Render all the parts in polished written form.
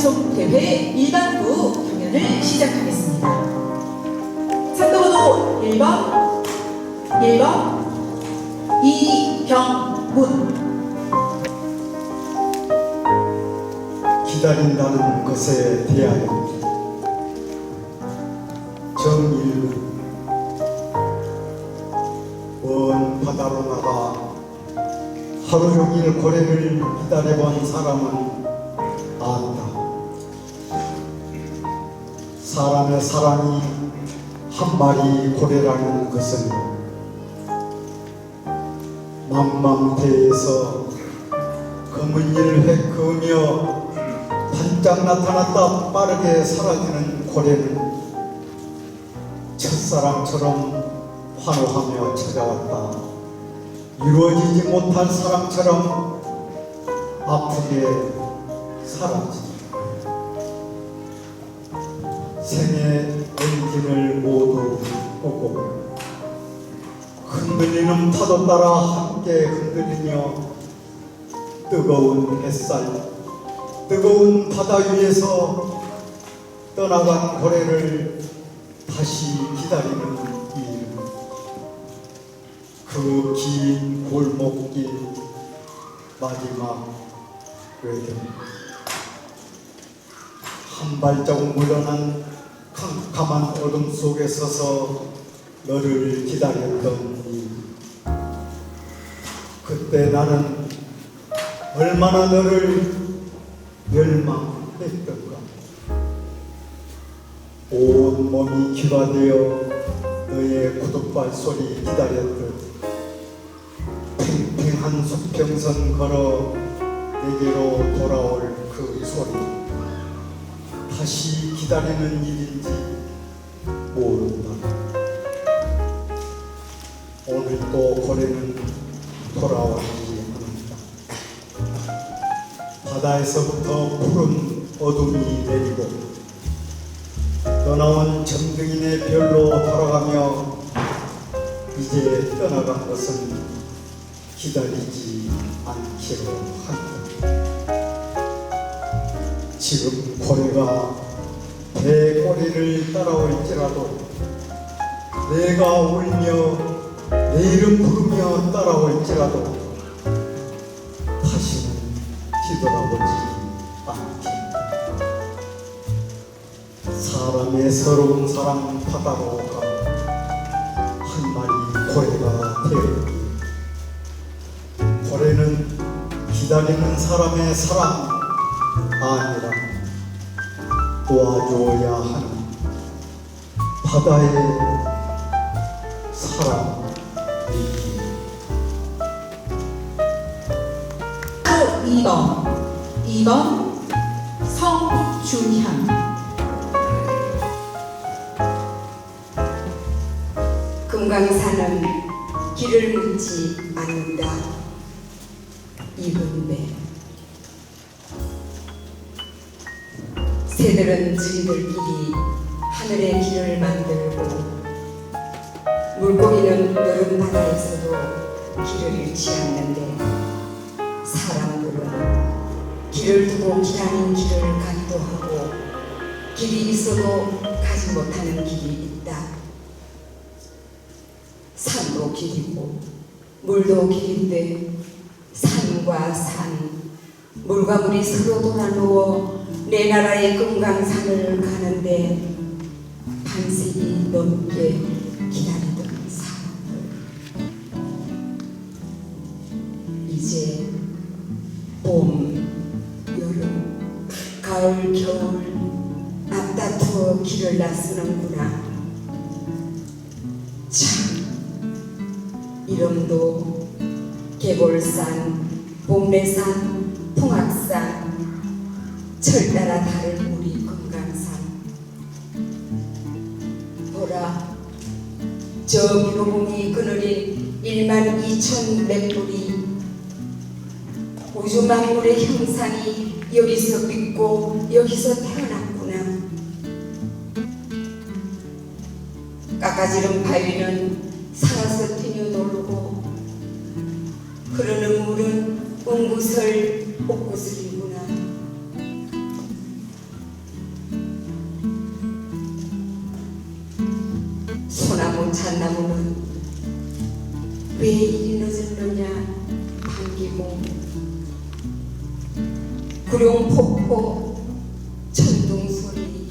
연속대회 일반부 경연을 시작하겠습니다. 상도번호 1번 이병문. 기다린다는 것에 대하여. 정일구. 먼 바다로 나가 하루 종일 고래를 기다려본 사람은 안다. 사람의 사랑이 한 마리 고래라는 것은 만망대에서 검은 일을 그으며 반짝 나타났다 빠르게 사라지는 고래는 첫사랑처럼 환호하며 찾아왔다. 이루어지지 못할 사랑처럼 아프게 사라진다. 생의 엔진을 모두 끄고 흔들리는 파도 따라 함께 흔들리며 뜨거운 햇살, 뜨거운 바다 위에서 떠나간 고래를 다시 기다리는 일. 그 긴 골목길 마지막 외경. 한 발자국 물러난 캄캄한 어둠 속에 서서 너를 기다렸던 일. 그때 나는 얼마나 너를 열망했던가. 온 몸이 귀가 되어 너의 구둣발 소리 기다렸듯 팽팽한 수평선 걸어 내게로 돌아올 그 소리. 다시 기다리는 일인지 모른다. 오늘 또 고래는 돌아오지 않는다. 바다에서부터 푸른 어둠이 내리고 떠나온 점등이네 별로 돌아가며 이제 떠나간 것은 기다리지 않기로 한다. 지금 고래가 배꼬리를 따라올지라도 내가 울며 내 이름 부르며 따라올지라도 다시는 뒤돌아보지 않겠다. 사람의 서러운 사랑 바다로 가 한 마리 고래가 되었다. 고래는 기다리는 사람의 사랑 아니라 도와줘야 하는 바다의 사랑이기. 2번 성준향. 금강산은 길을 묻지 않는다. 이분배. 새들은 저희들끼리 하늘의 길을 만들고 물고기는 여름 바다에서도 길을 잃지 않는데 사람들은 길을 두고 기다린 길을 가기도 하고 길이 있어도 가지 못하는 길이 있다. 산도 길이고 물도 길인데 산과 산, 물과 물이 서로 돌아누워 내 나라의 금강산을 가는데 반세기 넘게 기다리던 사람들. 이제 봄, 여름, 가을, 겨울 앞다투어 길을 나서는구나. 참, 이름도 계골산, 복례산, 풍악산, 철 따라 다른 우리 금강산. 보라, 저 민호봉이 그늘인 12,100불이 우주 만물의 형상이 여기서 빚고 여기서 태어났구나. 깎아지른 바위는 살아서 뛰어놀고 흐르는 물은 웅구설 옥구슬이구나. 금강산나무는 왜 이리 늦었느냐 반기고 구룡폭포 천둥소리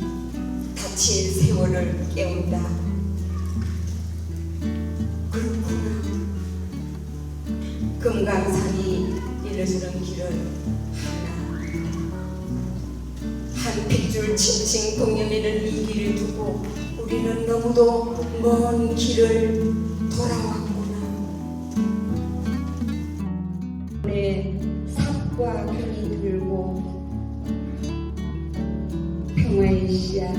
닫힌 세월을 깨운다. 그렇구나. 금강산이 일러주는 길은 하나. 한 핏줄 칭칭 동여매는 이 길을 두고 우리는 너무도 먼 길을 돌아왔구나. 내 삽과 편이 들고 평화의 씨앗,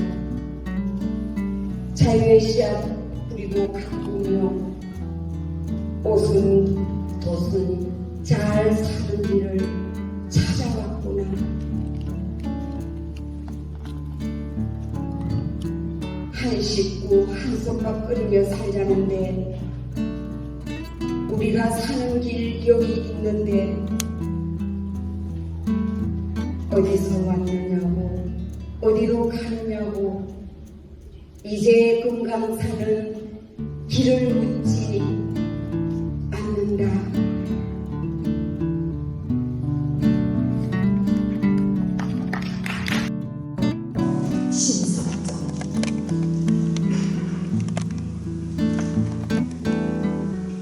자유의 씨앗 뿌리고 가꾸며 옷은 돛은 잘 사는 길을 찾아왔구나. 한 식구 한 솥밥 끓이며 살자는데 우리가 사는 길 여기 있는데 어디서 왔느냐고 어디로 가느냐고 이제 금강산은 길을 묻지 않는다. 신석정.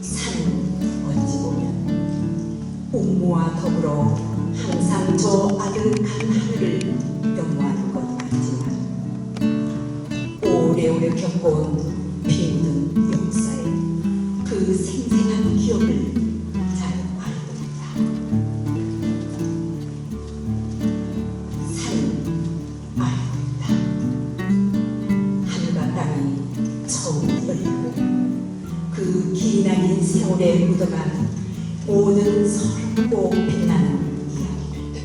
산은 어찌 보면 옥모와 더불어 항상 저 아득한 하늘을 영화하는 것 같지만 오래오래 겪어온 힘든 역사에 그 생생한 기억을 잘 알고 있다. 산은 알고 있다. 하늘과 땅이 처음 열리고 그 기나긴 세월에 묻어간 모든 서럽고 빛나는 이야기들,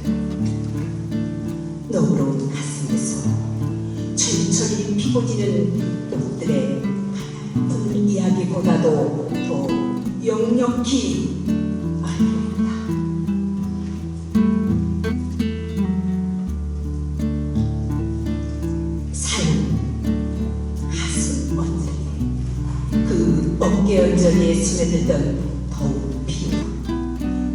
너그러운 가슴에서 철철이 피고지는 꽃들의 하나뿐 이야기보다도 더 역력히 알고 있다. 산은 가슴 언저리에 그 어깨 언저리에 스며들던 더운 피와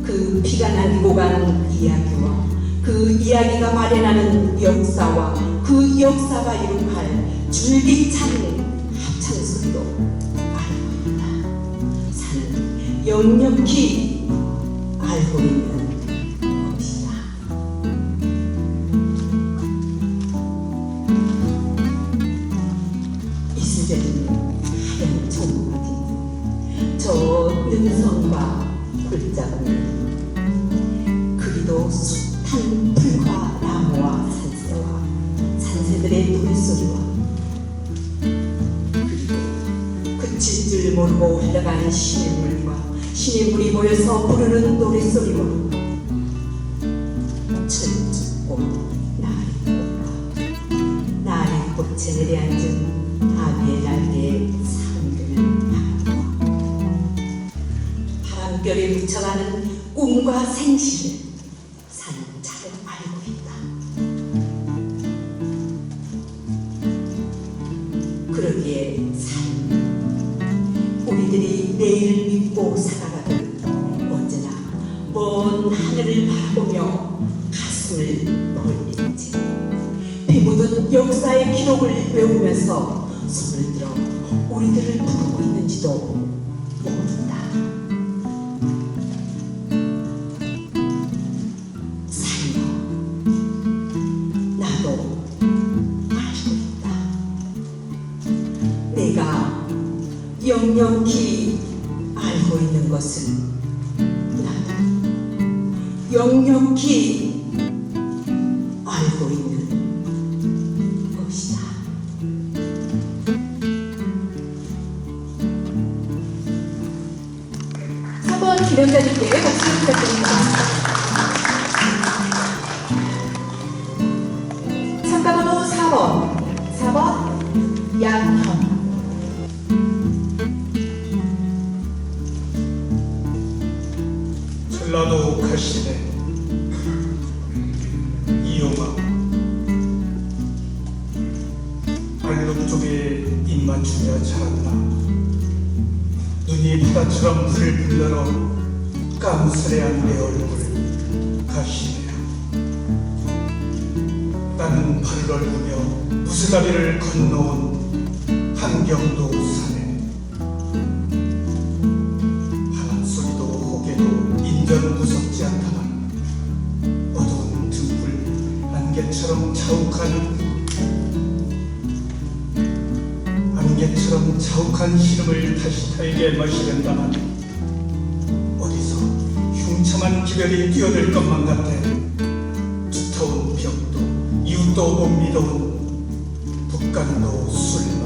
그 피가 남기고 간 이야기와 그 이야기가 마련하는 역사와 그 역사가 이룩할 줄기찬 합창소리로 알고 있다. 산은 역력히 알고 있는 것이다. 이슬에는 하얀 종국이 저 능선과 골짜기를 그리도 숱한 풀과 나무와 산새와 산새들의 노랫소리와 그리고 그칠 줄 모르고 흘러가는 시냇물과 시냇물이 모여서 부르는 노랫소리와 철쭉꽃 나리꽃과 나리꽃에 내려앉은 아비의 날개에 상들을 향하고 바람결에 묻혀가는 꿈과 생시를 산은 잘 알고 있다. 그러기에 산은 우리들이 내일을 믿고 살아가듯 언제나 먼 하늘을 바라보며 가슴을 벌리지 피 묻은 역사의 기록을 외우면서 손을 들어 우리들을 부르고 있는지도 모른다. 내가 역력히 알고 있는 것은 나도 역력히 알고 있는 것이다. 한번 기념자님께 박수 부탁드립니다. 참가번호 4번 양현. 전라도 칼시대 이용아 알로 부족에 입맞추며 자랐다. 눈이 바다처럼 불을 불러러 깜스레한 내 얼굴을 가시네요. 나는 발을 얼구며 무스다리를 건너온 한경도 산에 바람소리도 호개도 인전 무섭지 않다만 어두운 등불 안개처럼 자욱한 시름을 다시 달게 마시련다만 어디서 흉참한 기별이 뛰어들 것만 같아 두터운 벽도 이웃도 못 믿어온 북간도 술망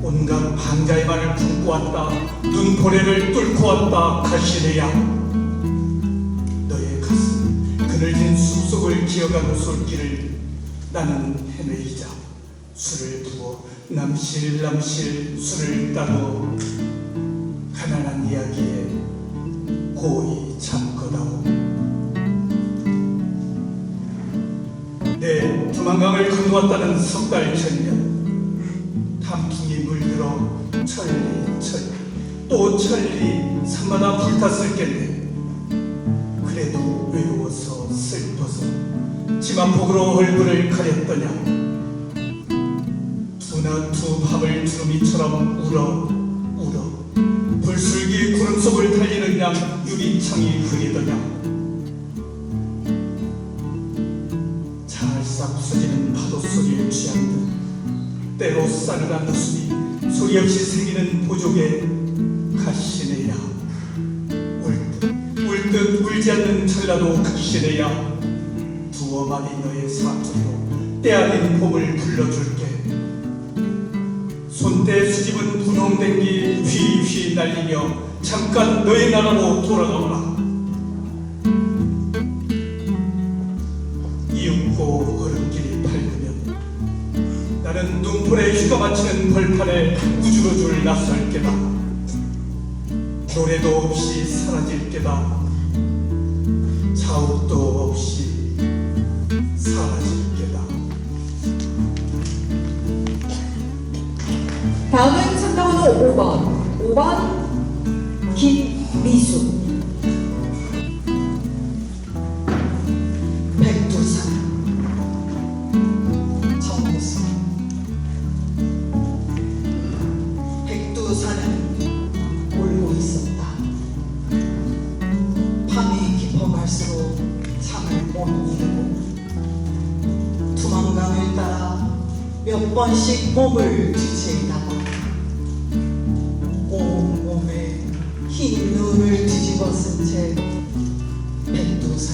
온갖 반가의 말을 품고 왔다. 눈고래를 뚫고 왔다. 가시네야 너의 가슴 그늘진 숲속을 기어가는 솔길을 나는 헤매이자 술을 부어 남실남실 술을 따르어 가난한 이야기에 고이 잠거다오. 내 두만강을 건너왔다는 석 달 전년 단풍이 물들어 천리 또 천리 산마다 불탔을 겠네. 그래도 외로워서 슬퍼서 지만복으로 얼굴을 가렸더냐. 두 밤을 두루미처럼 울어 불슬기 구름 속을 달리는 양 유리창이 흐리더냐. 찰싹 부서지는 파도 소리를 취한 듯 때로 싸늘한 웃음이 소리 없이 생기는 보조개 가시네야. 울듯 울지 않는 찰나도 가시네야. 두어 마디 너의 사투리로 때 아닌 봄을 불러줄게. 손때 수집은 분홍댕기 휘휘 날리며 잠깐 너의 나라로 돌아가오라. 이윽고 얼음길이 밝으면 나는 눈풀에 휘가 맞히는 벌판에 우주로줄 낯설 게다. 노래도 없이 사라질 게다. 자욱도 없이 사라질 게다. 다음은 선정번호 5번 김미수. 백두산 정모습. 백두산은 울고 있었다. 밤이 깊어갈수록 잠을 못 이루고 두만강을 따라 몇 번씩 몸을 뒤채이다가 온몸에 흰 눈을 뒤집어 쓴 채 백두산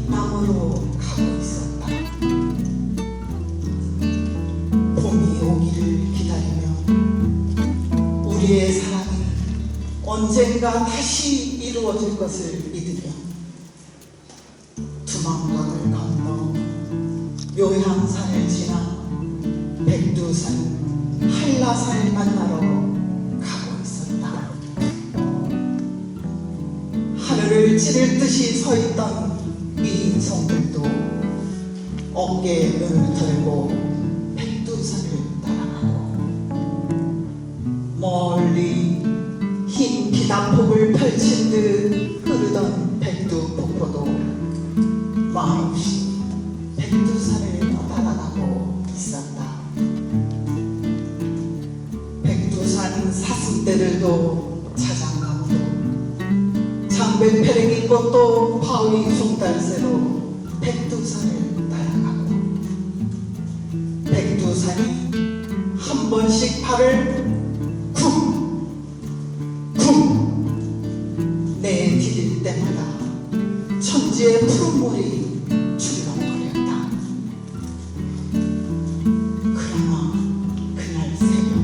남으로 가고 있었다. 봄이 오기를 기다리며 우리의 사랑이 언젠가 다시 이루어질 것을 믿으며 두만강을 건너 묘향산을 지나 백두산 한라산을 만나러 가고 있었다. 하늘을 찌를 듯이 서 있던 이 인성들도 어깨에 눈을 털고 백두산을 따라가고 멀리 흰 기단폭을 펼친 듯 흐르던 백두폭포도 말없이 백두산을 따라가고 있었다. 백두산 사슴떼들도 자장가도 장백패랭이 꽃도 바위 송달새로 백두산을 따라가고 백두산이 한 번씩 발을 쿵쿵 내디딜 때마다 천지의 푸른물이 주렁거렸다. 그러나 그날 새벽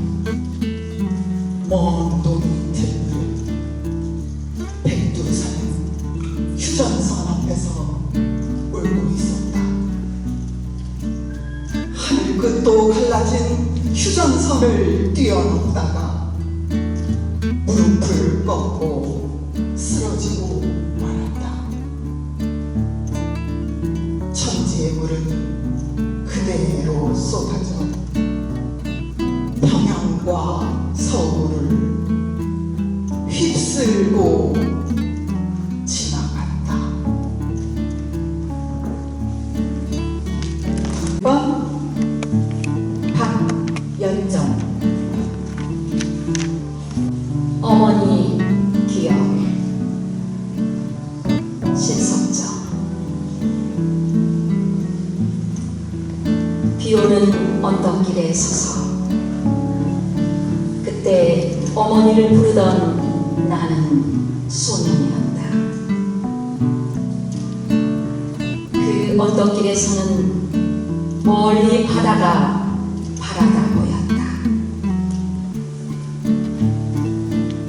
먼 동이 들물 백두산은 휴전선 앞에서 울고 있었다. 하늘 끝도 갈라진 휴전선을 뛰어넘다가 무릎을 꺾고 쓰러지고 말았다. 천지의 물은 그대로 쏟아져 평양과 열정, 어머니 기억, 신석정. 비오는 언덕길에 서서 그때 어머니를 부르던 나는 소년이었다. 그 언덕길에서는 멀리 바다가 보였다.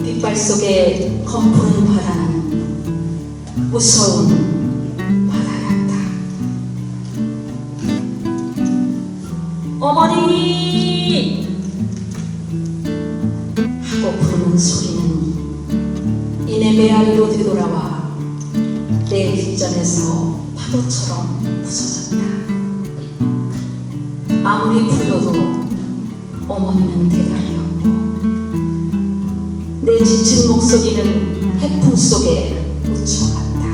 빛발 속에 검푸는 바다는 무서운 바다였다. 어머니! 하고 부르는 소리는 이내 메아리로 되돌아와 내 뒷전에서 파도처럼 부서졌다. 아무리 불러도 어머니는 대답이 없고 내 지친 목소리는 해풍 속에 묻혀갔다.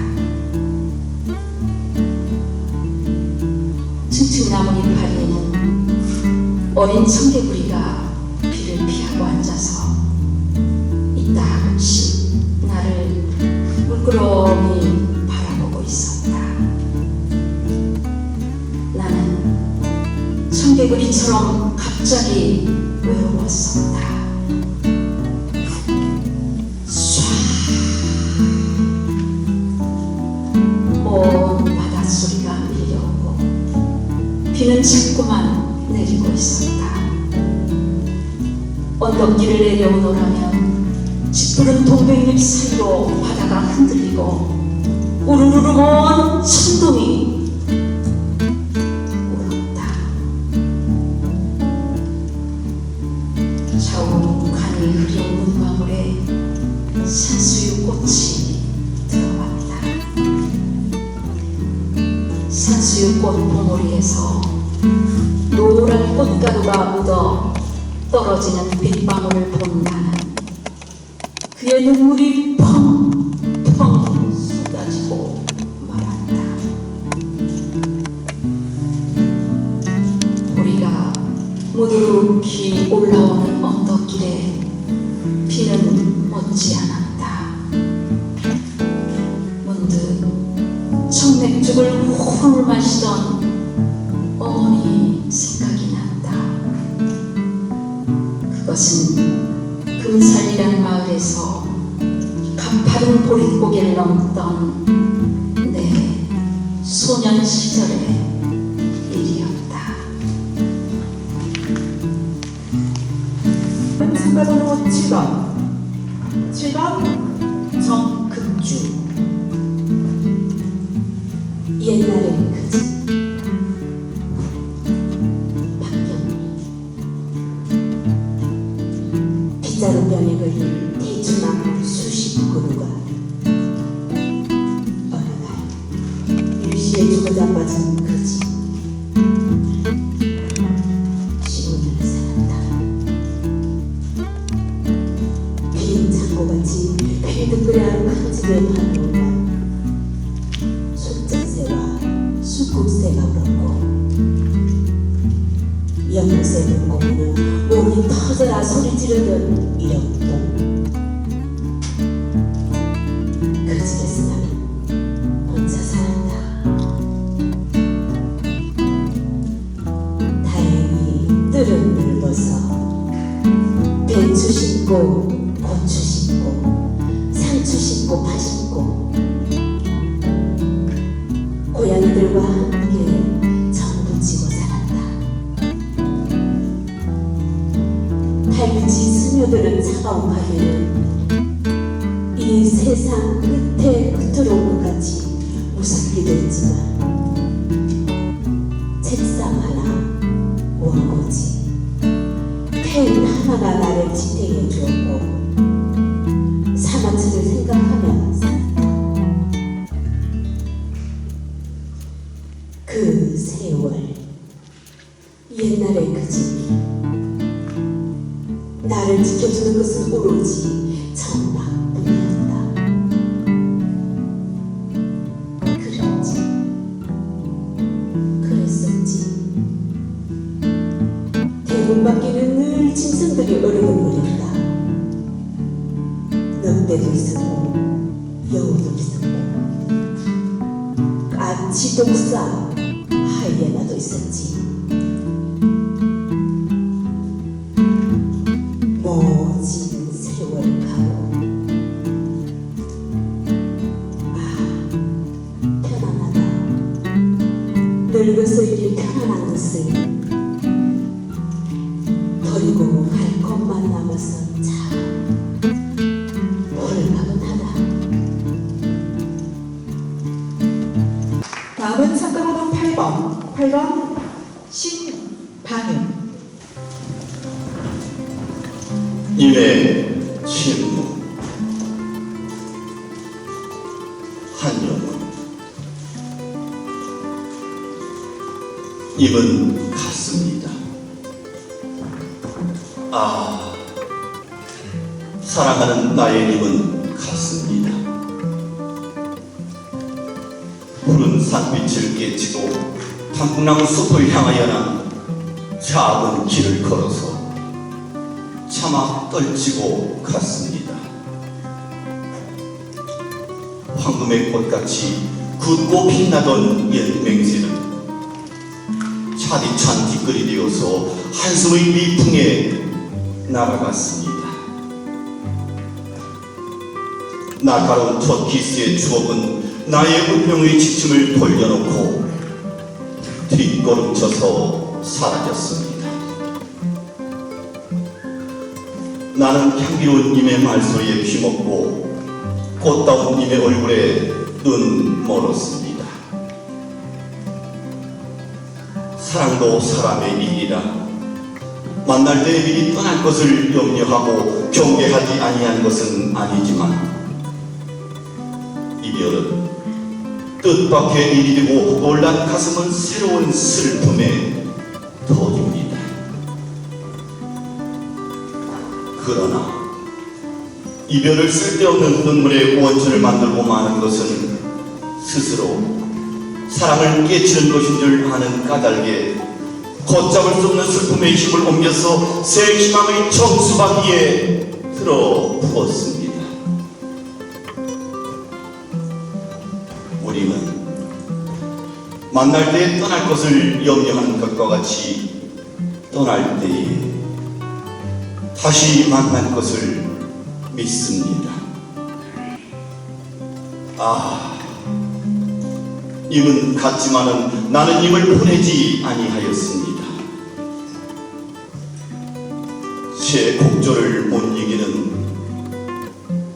층층 나무 이파리에는 어린 청개구리가 비를 피하고 앉아서 이따금씩 나를 물끄러미 바라보고 있었다. 나는 청개구리처럼 갑자기 외로웠었다. 먼 바닷소리가 밀려오고 비는 자꾸만 내리고 있었다. 언덕길을 내려오노라면 짙푸른 동백잎 사이로 바다가 흔들리고 우르르르 먼 천둥이 울었다. 자욱하니 흐린 물방울에 산수유꽃이 들어왔다. 산수유꽃 봉우리에서 노란 꽃가루가 묻어 떨어지는 빗방울을 본 나는 그의 눈물이 펑펑 쏟아지고 말았다. 우리가 무드룩히 올라오는 언덕길에 비는 멎지 않았다. 문득 청맥죽을 훌훌 마시던 어머니 생각이 난다. 그것은 금산이란 마을에서 가파른 보릿고개를 넘던 내 소년 시절의 일이었다. 참가번호 7번 정급주. 옛날에 그지 박경리 빗자루 변에 걸린 대추나무 수십 그루가 어느 날 일시에 죽어자 빠진 그지 시온을 살았다. 빈 창고같이 회득그레한 큰 집에 반올라 숫자새와 숫국새가 울었고 연못새 물고기는 몸이 터져라 소리 지르던 일억동. 그 집에서 나는 혼자 살았다. 다행히 뜰은 넓어서 배추 심고 고추 심고 상추 심고 파 심고 고양이들과 함께 정붙이고 살았다. 달빛이 스며드는 차가운 밤에는 이 세상 끝에 끝으로 온 것 같이 무섭기도 했지만 책상 하나, 원고지, 펜 하나가 나를 지탱해 주었고 사마천을 생각하며 살았다. 그 세월, 옛날의 그 집이 나를 지켜주는 것은 오로지 천막뿐이었다. 그랬지, 그랬었지. 대문 밖에는 별별 짐승들이 어르렁거린다. 늑대도 있었고 여우도 있었고 까치, 독사, 하이에나도 있었지. 모진 세월 가고 편안하다. 늙어서 이리 편안한 것을 버리고 갈 것만 남아서 참 홀가분하다. 다음은 상가번호 8번 신방윤. 임의 침묵 한영은 입은 같습니다. 아, 사랑하는 나의 입은 같습니다. 푸른 산빛을 깨치고 단풍나무 숲을 향하여는 작은 길을 걸어서 차마 떨치고 갔습니다. 황금의 꽃같이 굳고 빛나던 옛 맹세는 차디찬 뒷글이 되어서 한숨의 미풍에 날아갔습니다. 날카로운 첫 키스의 추억은 나의 운명의 지침을 돌려놓고 뒷걸음쳐서 사라졌습니다. 나는 향기로운 님의 말소리에 귀먹고 꽃다운 님의 얼굴에 눈 멀었습니다. 사랑도 사람의 일이라 만날 때 미리 떠날 것을 염려하고 경계하지 아니한 것은 아니지만 이별은 뜻밖의 일이 되고 놀란 가슴은 새로운 슬픔에 터집니다. 그러나 이별을 쓸데없는 눈물의 원천을 만들고 마는 것은 스스로 사랑을 깨치는 것인 줄 아는 까닭에 걷잡을 수 없는 슬픔의 힘을 옮겨서 새 희망의 정수바퀴에 들어 부었습니다. 우리는 만날 때 떠날 것을 염려하는 것과 같이 떠날 때에 다시 만날 것을 믿습니다. 아, 입은 같지만은 나는 입을 보내지 아니하였습니다. 제 곡조를 못 이기는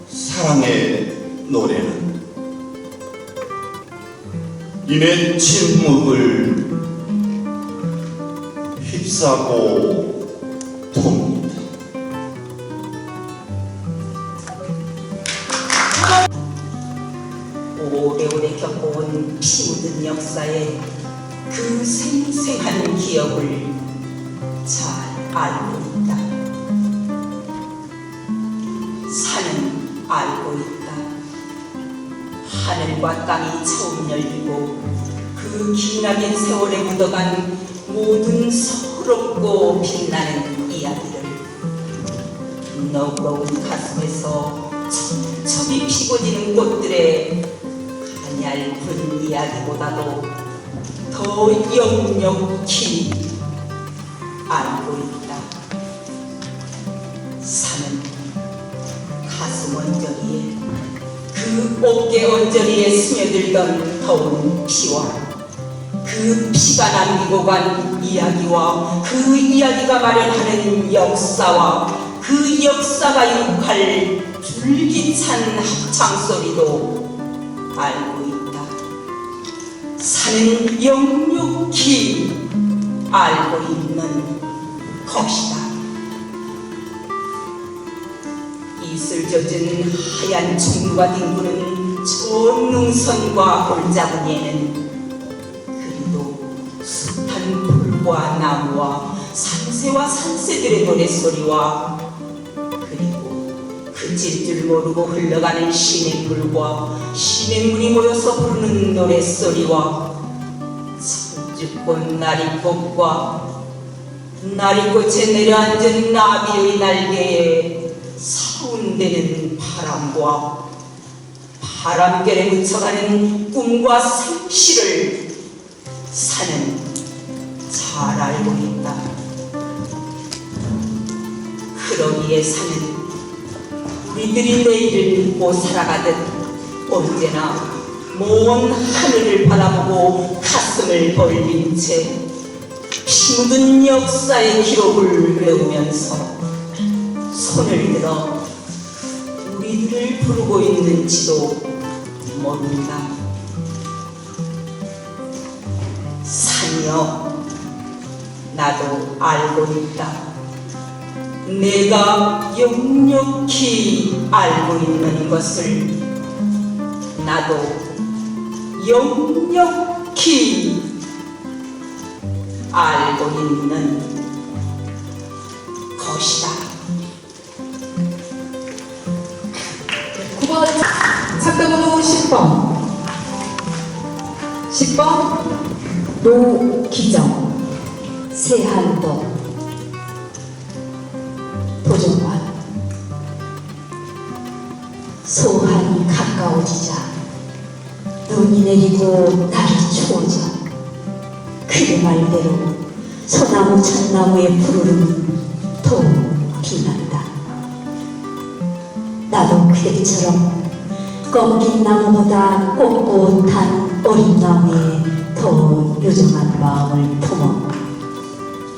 사랑의 노래는 입의 침묵을 휩싸고 돕니다. 오래오래 겪어온 피 묻은 역사에 그 생생한 기억을 잘 알고 있다. 산은 알고 있다. 하늘과 땅이 처음 열리고 그 기나긴 세월에 묻어간 모든 서럽고 빛나는 이야기를 너그러운 가슴에서 첩첩이 피고지는 꽃들의 가냘픈 이야기보다도 더 역력히 알고 있다. 산은 가슴 언저리에 그 어깨 언저리에 스며들던 더운 피와 그 피가 남기고 간 이야기와 그 이야기가 마련하는 역사와 그 역사가 유혹할 줄기찬 합창소리도 알고 있다. 산은 역력히 알고 있는 것이다. 이슬 젖은 하얀 총무가 뒹구는 저 능선과 골짜기에는 그리도 숱한 풀과 나무와 산새와 산새들의 노랫소리와 그리고 그칠 줄 모르고 흘러가는 시냇물과 시냇물이 모여서 부르는 노랫소리와 천주꽃 나리꽃과 나리꽃에 내려앉은 나비의 날개에 사운되는 바람과 바람결에 묻혀가는 꿈과 생시를 산은 잘 알고 있다. 그러기에 산은 우리들이 내일을 믿고 살아가듯 언제나 먼 하늘을 바라보고 가슴을 벌린 채 피 묻은 역사의 기록을 외우면서 손을 들어 우리들을 부르고 있는지도 모른다. 산이여, 나도 알고 있다. 내가 역력히 알고 있는 것을 나도 역력히 알고 있는 것이다. 9번 상담번호 10번 노기정 세한도 도전관 소한이 가까워지자 눈이 내리고 날이 추워져 그의 말대로 소나무 참나무의 푸르름은 더 빛난다. 나도 그대처럼 꺾인 나무보다 꼿꼿한 어린 나무에 더 요정한 마음을 품어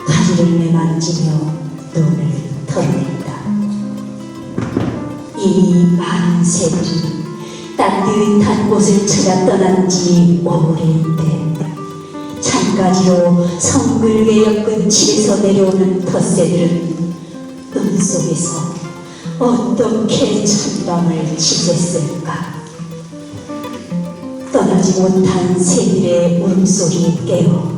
가지를 매만지며 눈을 털어낸다. 이 많은 새들이 따뜻한 곳을 찾아 떠난 지 오래인데 찬가지로 성글게 엮은 집에서 내려오는 텃새들은 눈 속에서 어떻게 찬밤을 지냈을까. 떠나지 못한 새들의 울음소리에 깨어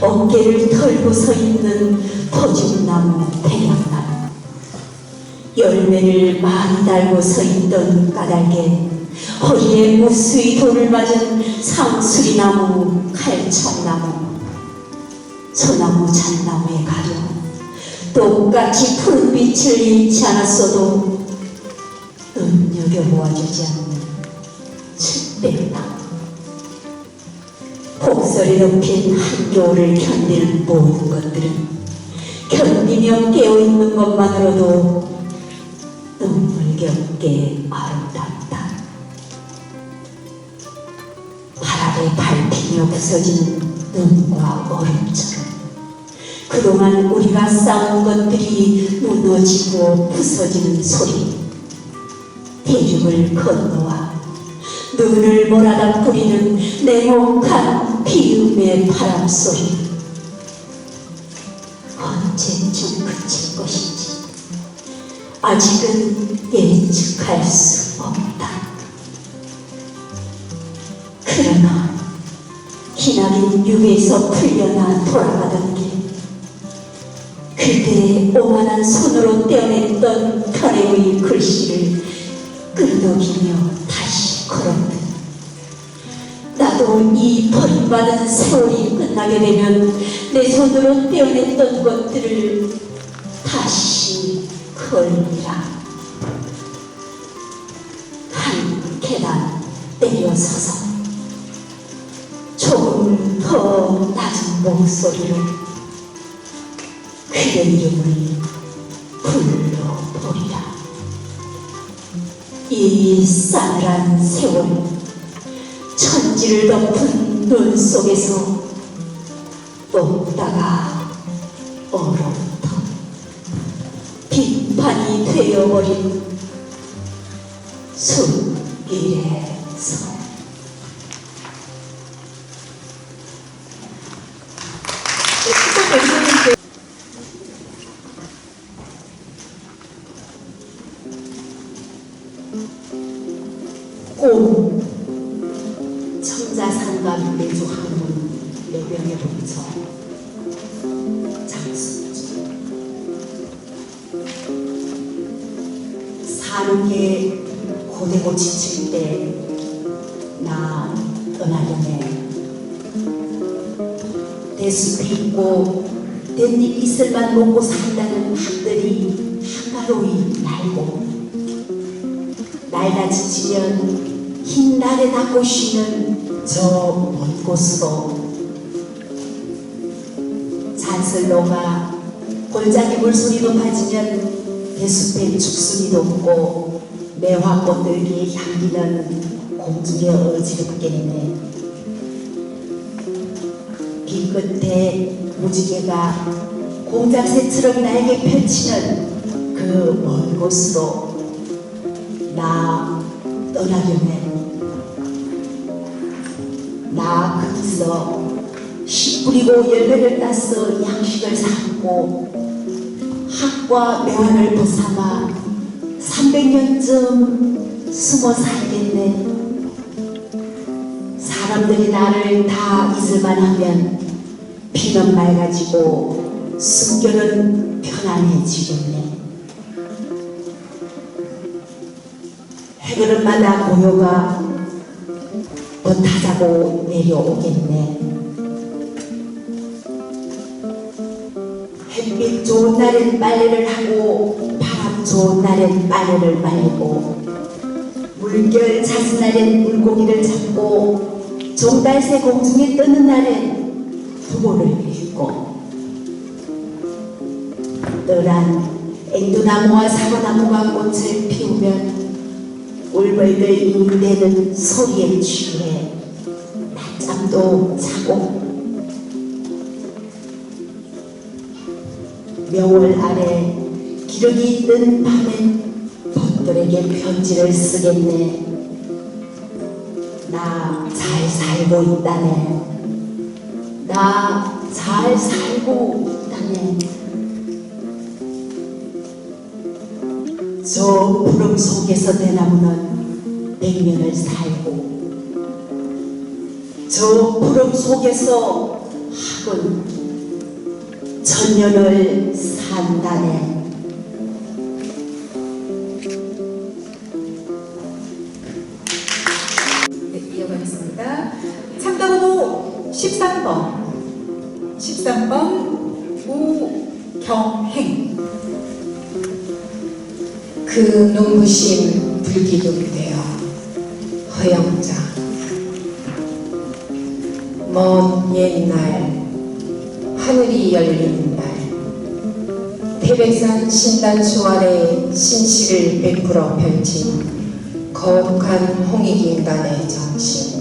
어깨를 털고 서 있는 포죽나무 백양나무 열매를 많이 달고 서 있던 까닭에 허리에 무수히 돌을 맞은 상수리나무 칼청나무 소나무 잣나무에 가려 똑같이 푸른 빛을 잃지 않았어도 눈여겨보아주지 않는 칡백나무 폭설에 덮인 한겨울을 견디는 모든 것들은 견디며 깨어있는 것만으로도 눈물겹게 아름답다. 바람에 밟히며 부서지는 눈과 얼음처럼 그동안 우리가 쌓은 것들이 무너지고 부서지는 소리, 대륙을 건너와 눈을 몰아다 뿌리는 냉혹한 비음의 바람소리, 언제쯤 그칠 것인지 아직은 예측할 수 없다. 그러나 기나긴 육에서 풀려나 돌아가던 길, 그대의 오만한 손으로 떼어냈던 편애의 글씨를 끈덕이며 다시 걸었듯 나도 이 버림받은 세월이 끝나게 되면 내 손으로 떼어냈던 것들을 다시 걸리라. 한 계단 내려서서 조금 더 낮은 목소리로 그의 이름을 불러보리라. 이 싸늘한 세월, 천지를 덮은 눈 속에서 녹다가 얼어붙어 빙판이 되어버린 숲길에서. 온 청자산감 내주 한문 내병에 붙여 장수주 사는 게 고되고 지칠 때 나 떠나려네. 대숲이 있고 댄잎 이슬만 먹고 산다는 학들이 한가로이 날고 날가 지치면 흰 날에 닿고 쉬는 저 먼 곳으로 잔슬로가 골짜기 물소리 높아지면 대숲엔 죽순이 돋고 매화꽃들기의 향기는 공중에 어지럽겠네. 길 끝에 무지개가 공작새처럼 날개 펼치는 그 먼 곳으로 나 떠나려네. 나 거기서 씨 뿌리고 열매를 따서 양식을 삼고 학과 매화를 벗삼아 300년쯤 숨어 살겠네. 사람들이 나를 다 잊을만 하면 피는 맑아지고 숨결은 편안해지겠네. 해그릇마다 고요가 버타자고 내려오겠네. 햇빛 좋은 날엔 빨래를 하고 바람 좋은 날엔 빨래를 말고 물결 잦은 날엔 물고기를 잡고 종달새 공중에 뜨는 날엔 부모를 빚고 너란 앵두나무와 사과나무가 꽃을 피우면 울벌들 인대는 소리에 취해 낮잠도 자고 명월 아래 기러기 뜬 밤엔 벗들에게 편지를 쓰겠네. 나 잘 살고 있다네. 나 잘 살고 있다네. 저 구름 속에서 대나무는 100년을 살고 저 구름 속에서 학은 1000년을 산다네. 네, 이어가겠습니다. 참가번호 13번 우경행. 그 눈부신 불기둥 되어 허영자 먼 옛날 하늘이 열린 날 태백산 신단수 아래 신시를 베풀어 펼친 거룩한 홍익인간의 정신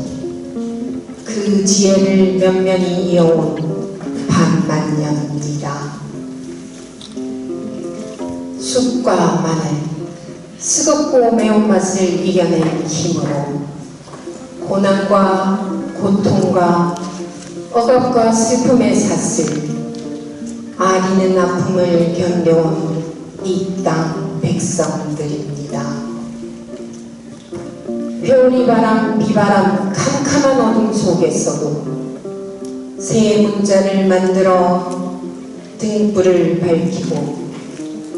그 지혜를 면면히 이어온 반만년입니다. 쑥과 마늘 쓰겁고 매운맛을 이겨낸 힘으로 고난과 고통과 억압과 슬픔의 삿을 아리는 아픔을 견뎌온 이 땅 백성들입니다. 회오리 바람, 비바람, 캄캄한 어둠 속에서도 새 문자를 만들어 등불을 밝히고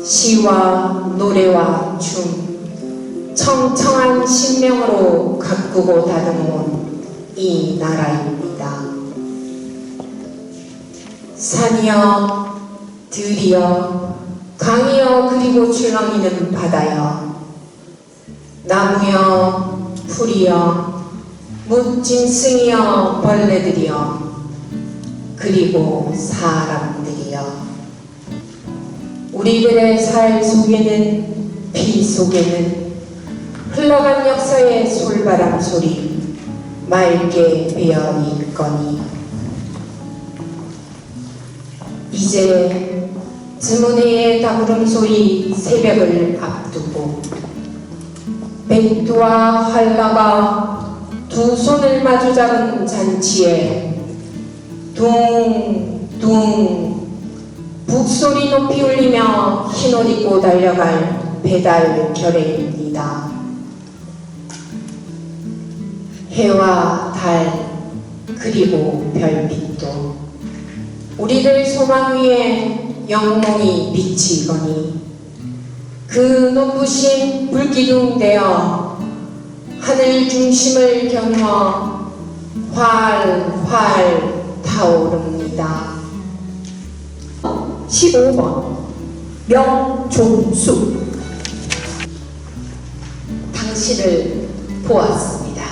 시와 노래와 춤, 청청한 신명으로 가꾸고 다듬은 이 나라입니다. 산이여, 들이여, 강이여, 그리고 출렁이는 바다여, 나무여, 풀이여, 묻짐승이여, 벌레들이여, 그리고 사람들이여. 우리들의 살 속에는 피 속에는 흘러간 역사의 솔바람 소리 맑게 배어 있거니 이제 주문회의 다구름 소리 새벽을 앞두고 백두와 한라가 두 손을 마주 잡은 잔치에 둥둥 북소리 높이 울리며 흰옷 입고 달려갈 배달 결례입니다. 해와 달 그리고 별빛도 우리들 소망 위에 영롱히 비치거니 그 눈부신 불기둥 되어 하늘 중심을 겨누어 활활 타오릅니다. 15번 명종수. 당신을 보았습니다.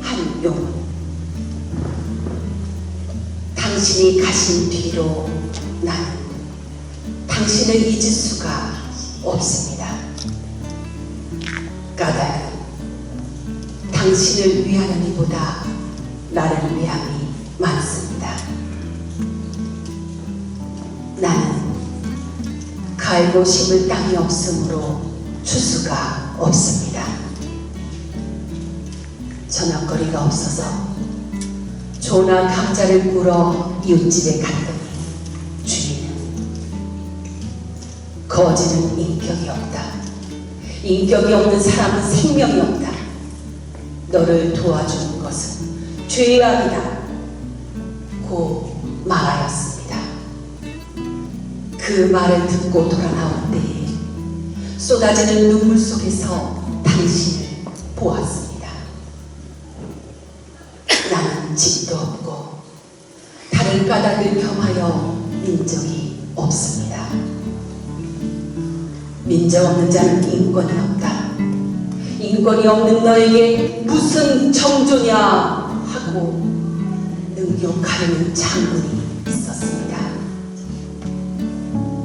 한용. 당신이 가신 뒤로 나는 당신을 잊을 수가 없습니다. 까닭은 당신을 위하는 이보다 나를 위함이 많습니다. 나는 갈고 심을 땅이 없으므로 추수가 없습니다. 저녁거리가 없어서 조나 감자를 꿀어 이웃집에 갔더니 주인은 거지는 인격이 없다. 인격이 없는 사람은 생명이 없다. 너를 도와주는 것은 죄악이다. 고 말하였습니다. 그 말을 듣고 돌아 나올 때에 쏟아지는 눈물 속에서 당신을 보았습니다. 나는 집도 없고 다른 까닭을 겸하여 민 적이 없습니다. 민정 없는 자는 인권이 없다. 인권이 없는 너에게 무슨 정조냐 하고 능욕하려는 장군이 있었습니다.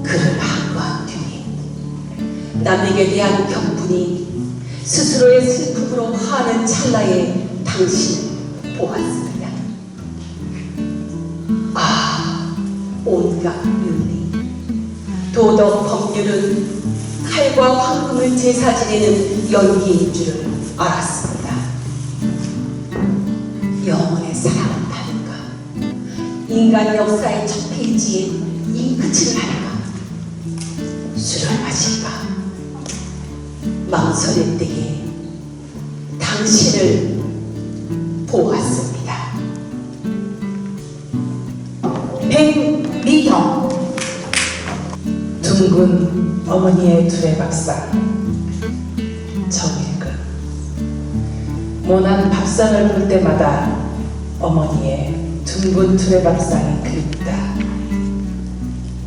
그를 항거한 뒤에 남에게 대한 경분이 스스로의 슬픔으로 화하는 찰나에 당신을 보았습니다. 아, 온갖 윤리, 도덕, 법률은 칼과 황금을 제사 지내는 연기인 줄을 알았습니다. 영혼의 사랑은 다른가? 인간 역사의 첫 페이지에 잉크칠을 할까? 술을 마실까? 망설일 때에 당신을 보았습니다. 백미경. 둥근 어머니의 두레박상. 정일근. 모난 밥상을 볼 때마다 어머니의 둥근 두레박상이 그립다.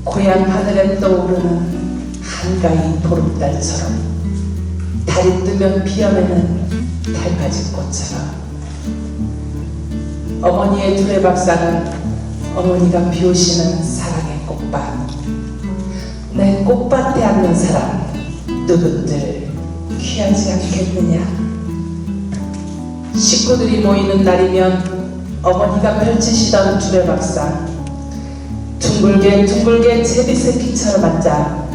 고향 하늘에 떠오르는 한가위 보름달처럼, 달이 뜨면 피어내는 달맞이 꽃처럼. 어머니의 두레박상은 어머니가 비우시는 사랑의 꽃밭. 내 꽃밭에 앉는 사람 누군들 귀하지 않겠느냐. 식구들이 모이는 날이면 어머니가 펼치시던 두레박상, 둥글게 둥글게 제비새끼처럼 앉아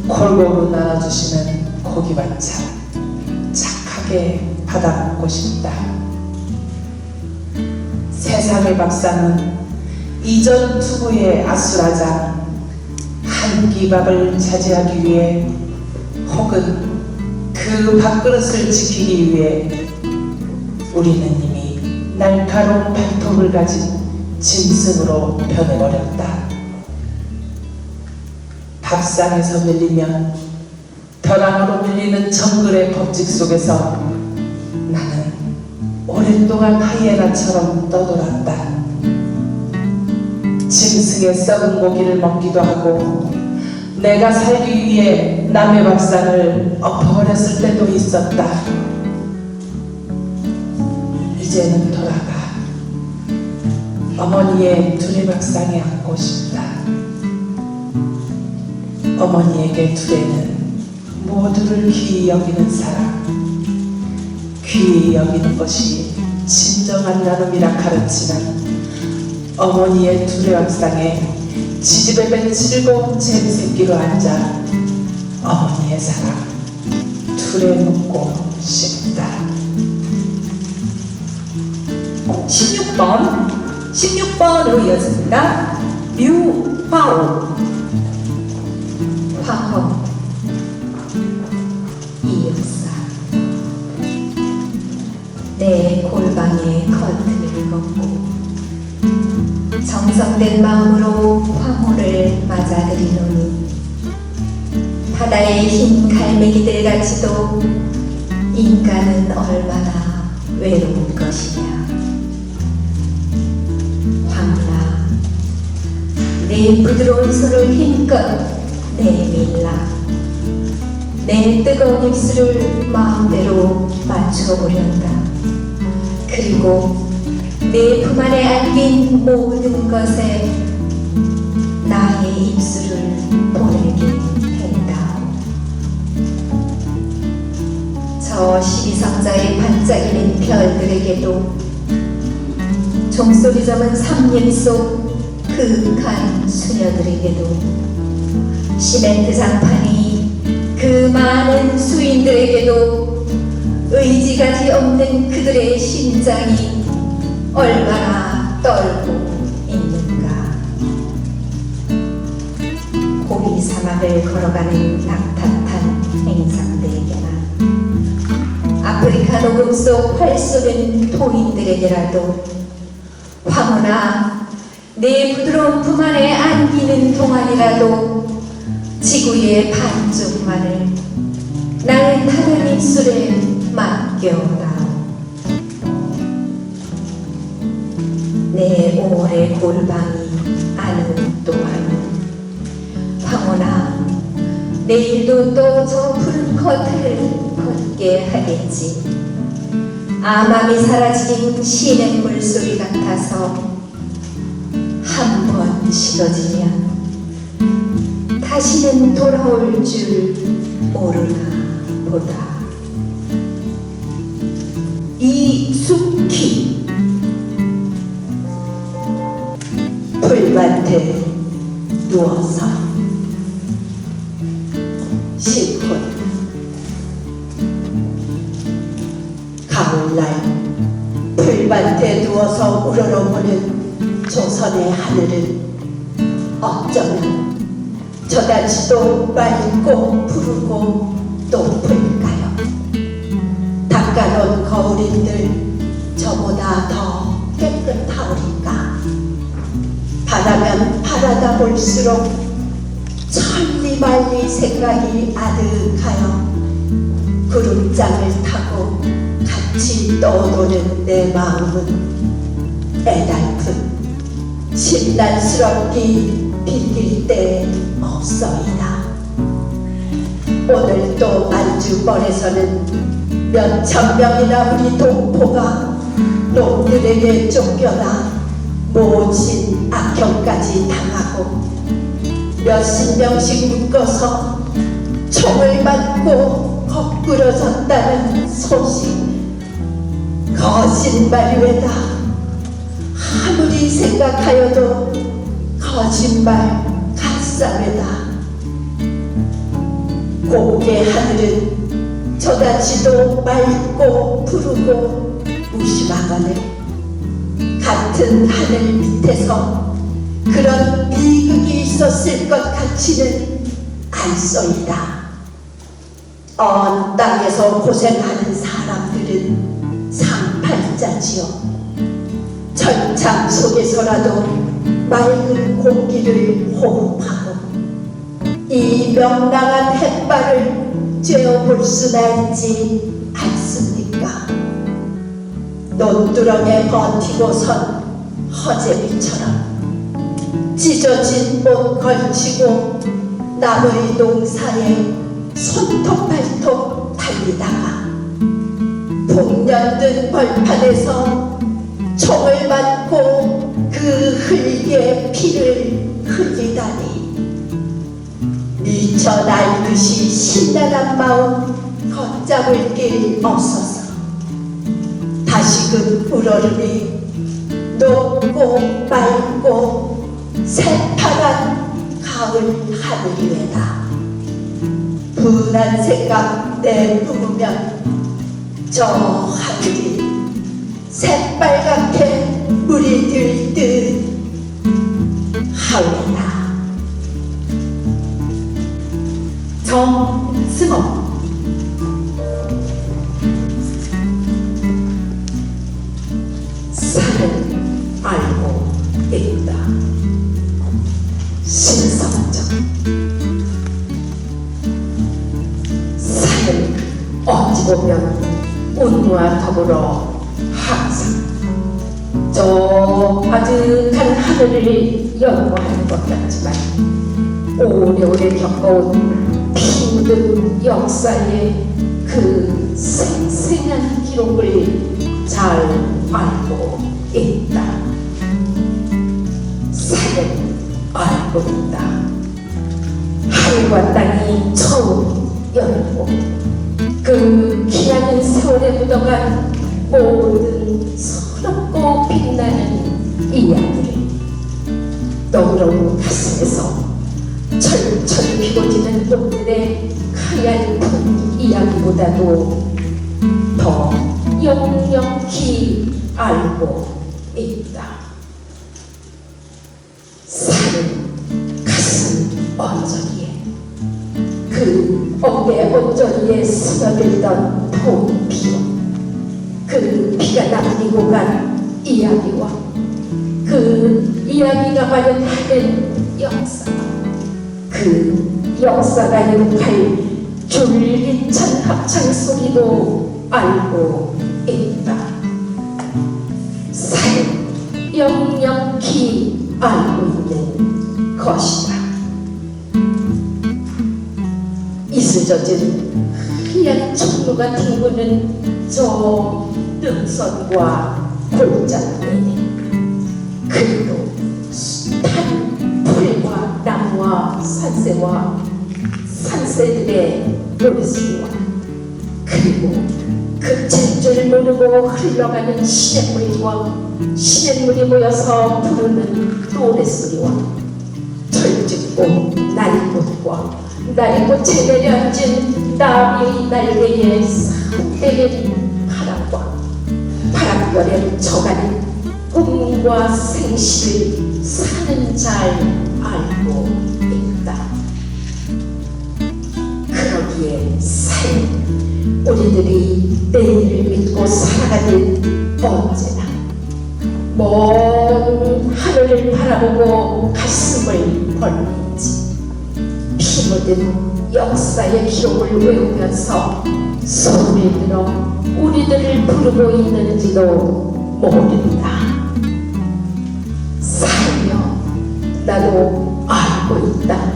골고루 나눠주시는 고기 반찬 착하게 받아먹고 싶다. 세상의 밥상은 이전 투구의 아수라장, 한 끼 밥을 차지하기 위해 혹은 그 밥그릇을 지키기 위해 우리는 이미 날카로운 발톱을 가진 짐승으로 변해버렸다. 밥상에서 밀리면 벼랑으로 밀리는 정글의 법칙 속에서 나는 오랫동안 하이에나처럼 떠돌았다. 짐승의 썩은 고기를 먹기도 하고 내가 살기 위해 남의 밥상을 엎어버렸을 때도 있었다. 이제는 돌아가 어머니의 두레박상에 앉고 싶다. 어머니에게 두레는 모두를 귀히 여기는 사람, 귀히 여기는 것이 진정한 나눔이라 가르치는 어머니의 두레박상에 지지배배 즐거운 제비새끼로 앉아 어머니의 사랑 두레 묻고 싶다. 16번으로 이어집니다. 류화오. 화호. 이육사. 내 골방에 커튼을 걷고 정성된 마음으로 화호를 맞아들이노니 바다의 흰 갈매기들 같이도 인간은 얼마나 외로운 것이냐. 황라 내 부드러운 손을 힘껏 내밀라. 내 뜨거운 입술을 마음대로 맞춰보련다. 그리고 내 품 안에 안긴 모든 것에 나의 입술을 보내게 한다. 저 12성자의 반짝이는 별들에게도 종소리 잡은 삼림 속 그윽한 수녀들에게도 시멘트 장판이 그 많은 수인들에게도 의지가지 없는 그들의 심장이 얼마나 떨고 있는가. 고비 사막을 걸어가는 낙타탄 행상들에게나 아프리카 녹음 속 활쏘는 도인들에게라도 황혼아, 내 부드러운 품 안에 안기는 동안이라도 지구의 반쪽만을 나의 타는 입술에 맡겨다오. 내 5월의 골방이 아는 동안 황혼아, 내일도 또 저 푸른 커튼을 걷게 하겠지. 암암이 사라진 시냇 물소리 같아서 한 번 싫어지면 다시는 돌아올 줄 모르나 보다. 이숙희. 풀밭에 누워서 실컷 가을날 풀밭에 누워서 우러러보는 조선의 하늘은 어쩌면 저다지도 맑고 푸르고 높을까요? 닦아놓은 거울인들 저보다 더 깨끗하오리까? 바라면 바라다 볼수록 천리 말리 생각이 아득하여 구름장을 타고 같이 떠도는 내 마음은 애달픈 신난스럽기 빌릴 때 없어이다. 오늘 또 안주벌에서는 몇천 명이나 우리 동포가 놈들에게 쫓겨나 모진 악형까지 당하고 몇십 명씩 묶어서 총을 맞고 거꾸러졌다는 소식. 거짓말이 왜다. 아무리 생각하여도 거짓말 갓사매다. 고개 하늘은 저다지도 맑고 푸르고 무심하거늘 같은 하늘 밑에서 그런 비극이 있었을 것 같지는 않소이다. 언 땅에서 고생하는 사람들은 상팔자지요. 천창 속에서라도 맑은 공기를 호흡하고 이 명랑한 햇발을 쬐어볼 수나 있지 않습니까? 논두렁에 버티고 선 허재비처럼 찢어진 옷 걸치고 나무의 농사에 손톱발톱 달리다가 복년든 벌판에서 총을 맞고 그 흙의 피를 흘리다니 미쳐 날듯이 신나는 마음 걷잡을 길 없어서 다시금 우러름이 높고 맑고 새파란 가을 하늘이외다. 분한 생각 내뿜으면 저 하늘이 새빨갛게 물이 들듯 하오리다. 정승업. 산은 알고 있다. 신성적. 산은 어찌 보면 운무와 더불어 항상 저 아득한 하늘을 연구하는 것 같지만 오래오래 겪어온 힘든 역사의 그 생생한 기록을 잘 알고 있다. 산은 알고 있다. 하늘과 땅이 처음 열고 그 기나긴 세월에 묻어간 모든 서럽고 빛나는 이야기를 너그러운 가슴에서 철철 피고지는 꽃들의 하얀 큰 이야기보다도 더 역력히 알고 있다. 산은 가슴 언저리에 그 어깨 언저리에 스며들던 봄 비와 그 비가 남기고 간 이야기와 그 이야기가 발현하는 역사, 그 역사가 이룩할 줄기찬 합창 소리도 알고 있다. 산은 역력히 알고 있는 것이다. 이슬 젖은 하얀 총로가 뒹구는 저 능선과 골짜기, 그리고 숱한 풀과 나무와 산새들의 노래소리와 그리고 그칠 줄 모르고 흘러가는 시냇물이 모여서 부르는 노래소리와 철쭉꽃 나리꽃과 나리꽃에 내려앉은 나비의 날개에 상대는 바람과 바람결에 져가는 꿈과 생시를 산은 잘 알고 있다. 그러기에 산은 우리들이 내일을 믿고 살아가는 언제나 먼 하늘을 바라보고 가슴을 벌리지 피 묻은 역사의 기록을 외우면서 소리를 들어 우리들을 부르고 있는지도 모른다. 살며 나도 알고 있다.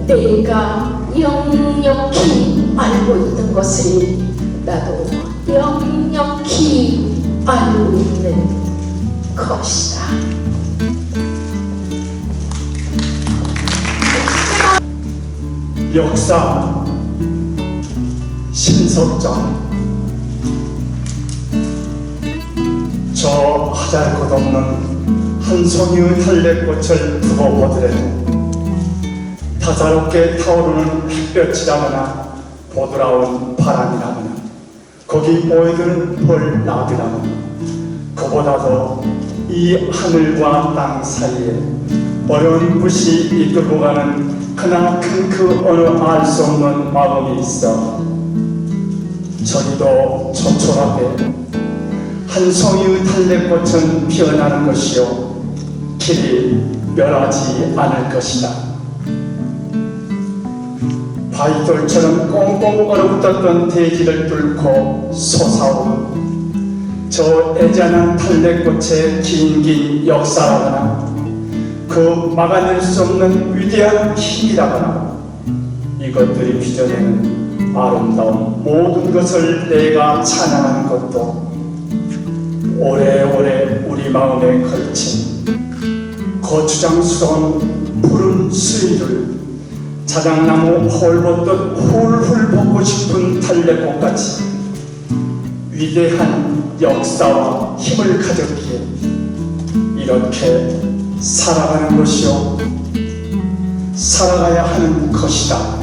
내가 역력히 알고 있는 것을 나도 역력히 알고 있는 것이다. 역사 신석장. 저 하잘 것 없는 한 송이의 달래꽃을 두고 보더라도 다자롭게 타오르는 햇볕이라거나 보드라운 바람이라거나 거기 보이드는 벌나비라거나 그보다도 이 하늘과 땅 사이에 어렴풋이 이끌고 가는 크나큰 그 어느 알 수 없는 마음이 있어 저기도 초촐하게 한 송이의 달래꽃은 피어나는 것이요 길이 멸하지 않을 것이다. 바위돌처럼 꽁꽁 얼어붙었던 대지를 뚫고 솟아오른 저 애잔한 달래꽃의 긴긴 역사라거나 그 막아낼 수 없는 위대한 힘이라거나 이것들이 빚어내는 아름다운 모든 것을 내가 찬양하는 것도 오래오래 우리 마음에 걸친 거추장스러운 푸른 수위를 자작나무 헐벗듯 훌훌 벗고 싶은 달래꽃같이 위대한 역사와 힘을 가졌기에 이렇게 살아가는 것이요 살아가야 하는 것이다.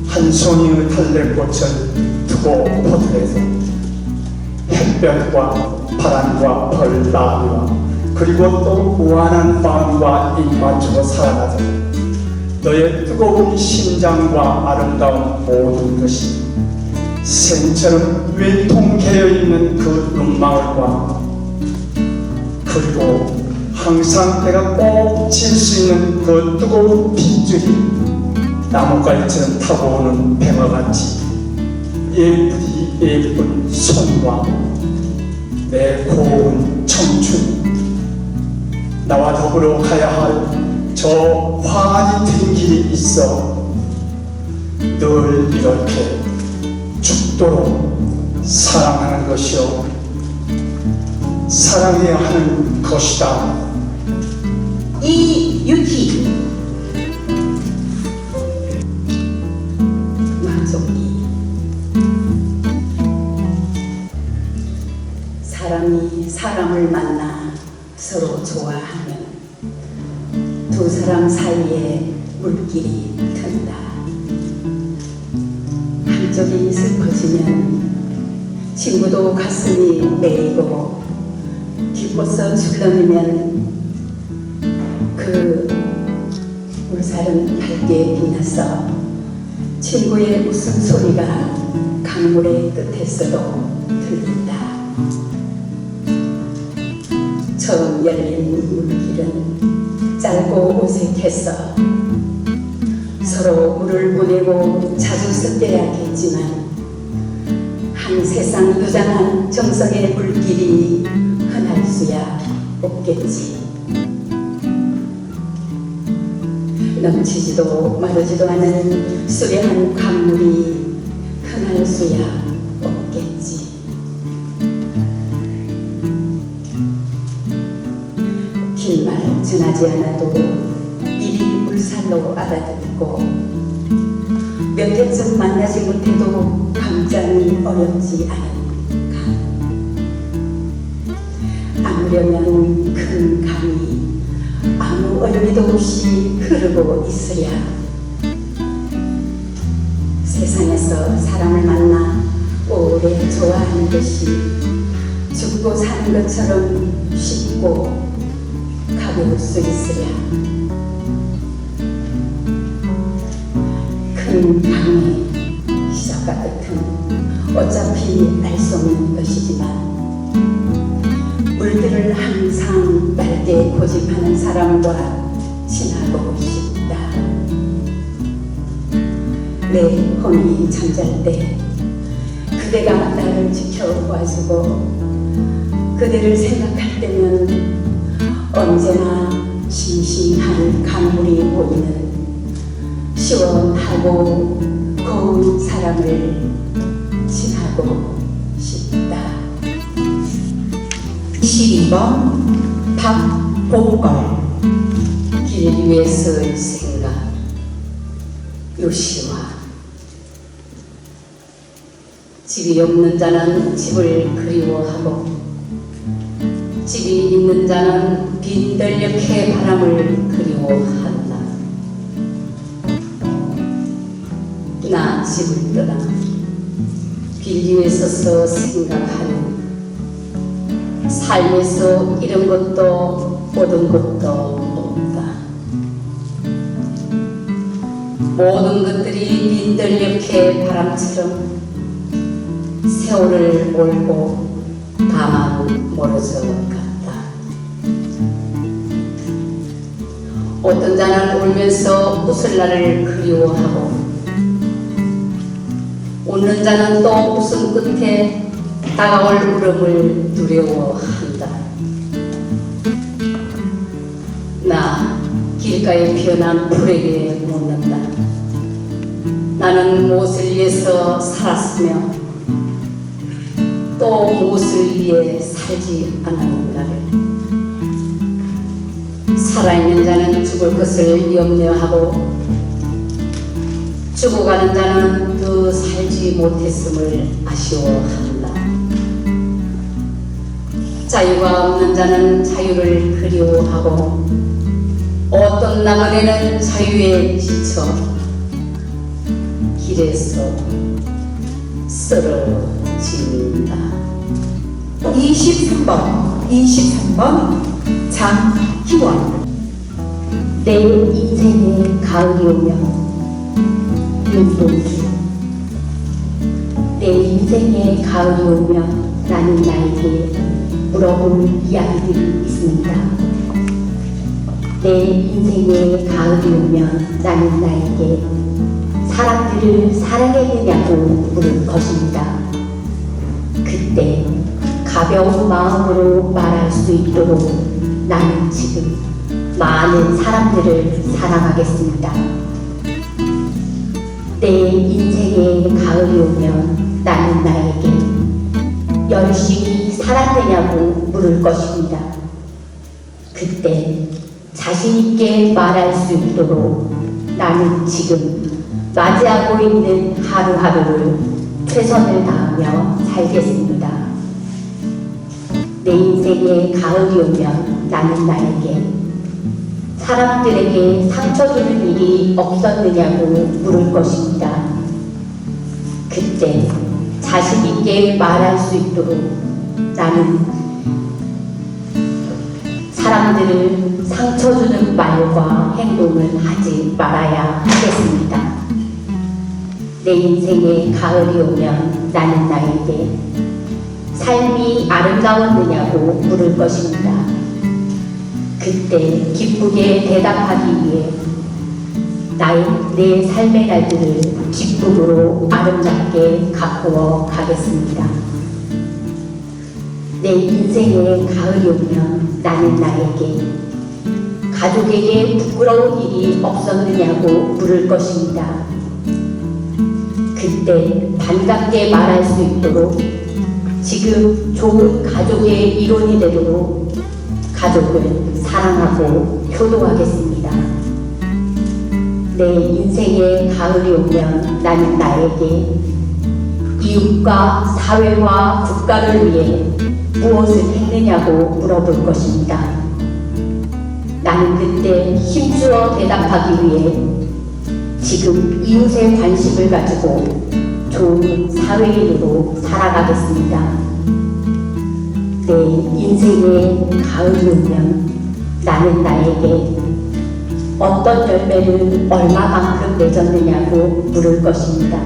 한 송이의 달래꽃을 두고 보더라도 햇볕과 바람과 벌나비와 그리고 또 무한한 마음과 입 맞추고 살아가자. 너의 뜨거운 심장과 아름다운 모든 것이 생처럼 외통되어 있는 그 눈망울과 그리고 항상 내가 꼭 질 수 있는 그 뜨거운 핏줄이 나뭇가지처럼 타고 오는 뱅어같이 예쁘디 예쁜 손과 내 고운 청춘 나와 더불어 가야 할 저 황한이 트인 길이 있어 늘 이렇게 죽도록 사랑하는 것이요 사랑해야 하는 것이다. 이유희 마종기 사람이 사람을 만나 서로 좋아하면 두 사람 사이에 물길이 튼다. 한쪽이 슬퍼지면 친구도 가슴이 메이고 기뻐서 출렁이면 그 물살은 밝게 빛나서 친구의 웃음소리가 강물의 끝에서도 들린다. 처음 열린 물길은 짧고 어색해서 서로 물을 보내고 자주 섞여야겠지만 한 세상 유장한 정성의 물길이 흔할 수야 없겠지. 넘치지도 마르지도 않은 수려한 강물이 흔할 수야 없겠지. 긴 말 전하지 않아도 미리 물살로 알아듣고 몇 해쯤 만나지 못해도 감장이 어렵지 않은 강. 아무려면 큰 강이 아무 의미도 없이 흐르고 있으랴. 세상에서 사람을 만나 오래 좋아하는 것이 죽고 사는 것처럼 쉽고 가벼울 수 있으랴. 큰 강의 시작과 끝은 어차피 알 수 없는 것이지만 물들을 항상 맑게 고집하는 사람과 지나고 싶다. 내 혼이 잠잘 때 그대가 나를 지켜봐주고 그대를 생각할 때면 언제나 싱싱한 강물이 보이는 시원하고 고운 사랑을 지나고 싶다. 22번 박봉걸 길 위에서의 생각 요시와 집이 없는 자는 집을 그리워하고 집이 있는 자는 빈들녘의 바람을 그리워한다. 나 집을 떠나 길 위에 서서 생각하는 삶에서 잃은 것도 얻은 것도 없다. 모든 것들이 빈들녘의 바람처럼 세월을 몰고 다만 멀어져 갔다. 어떤 자는 울면서 웃을 날을 그리워하고 웃는 자는 또 웃음 끝에 다가올 울음을 두려워한다. 나 길가에 피어난 풀에게 묻는다. 나는 무엇을 위해서 살았으며 또 무엇을 위해 살지 않았는가를. 살아있는 자는 죽을 것을 염려하고 죽어가는 자는 더 살지 못했음을 아쉬워한다. 자유가 없는 자는 자유를 그리워하고 어떤 나그네는 자유에 지쳐 길에서 쓰러진다. 23번 장희원 내 인생의 가을이 오면 윤동주 내 인생의 가을이 오면 나는 나에게 물어볼 이야기들이 있습니다. 내 인생의 가을이 오면 나는 나에게 사람들을 사랑했느냐고 물을 것입니다. 그때 가벼운 마음으로 말할 수 있도록 나는 지금 많은 사람들을 사랑하겠습니다. 내 인생의 가을이 오면 나는 나에게 열심히 살았느냐고 물을 것입니다. 그때 자신있게 말할 수 있도록 나는 지금 맞이하고 있는 하루하루를 최선을 다하며 살겠습니다. 내 인생의 가을이 오면 나는 나에게 사람들에게 상처 주는 일이 없었느냐고 물을 것입니다. 그때 자신있게 말할 수 있도록 나는 사람들을 상처 주는 말과 행동을 하지 말아야 하겠습니다. 내 인생의 가을이 오면 나는 나에게 삶이 아름다웠느냐고 물을 것입니다. 그때 기쁘게 대답하기 위해 내 삶의 날들을 기쁨으로 아름답게 가꾸어 가겠습니다. 내 인생의 가을이 오면 나는 나에게 가족에게 부끄러운 일이 없었느냐고 물을 것입니다. 그때 반갑게 말할 수 있도록 지금 좋은 가족의 이론이 되도록 가족을 사랑하고 효도하겠습니다. 내 인생의 가을이 오면 나는 나에게 이웃과 사회와 국가를 위해 무엇을 했느냐고 물어볼 것입니다. 나는 그때 힘주어 대답하기 위해 지금 이웃에 관심을 가지고 좋은 사회인으로 살아가겠습니다. 내 인생의 가을이 오면 나는 나에게 어떤 열매를 얼마만큼 맺었느냐고 물을 것입니다.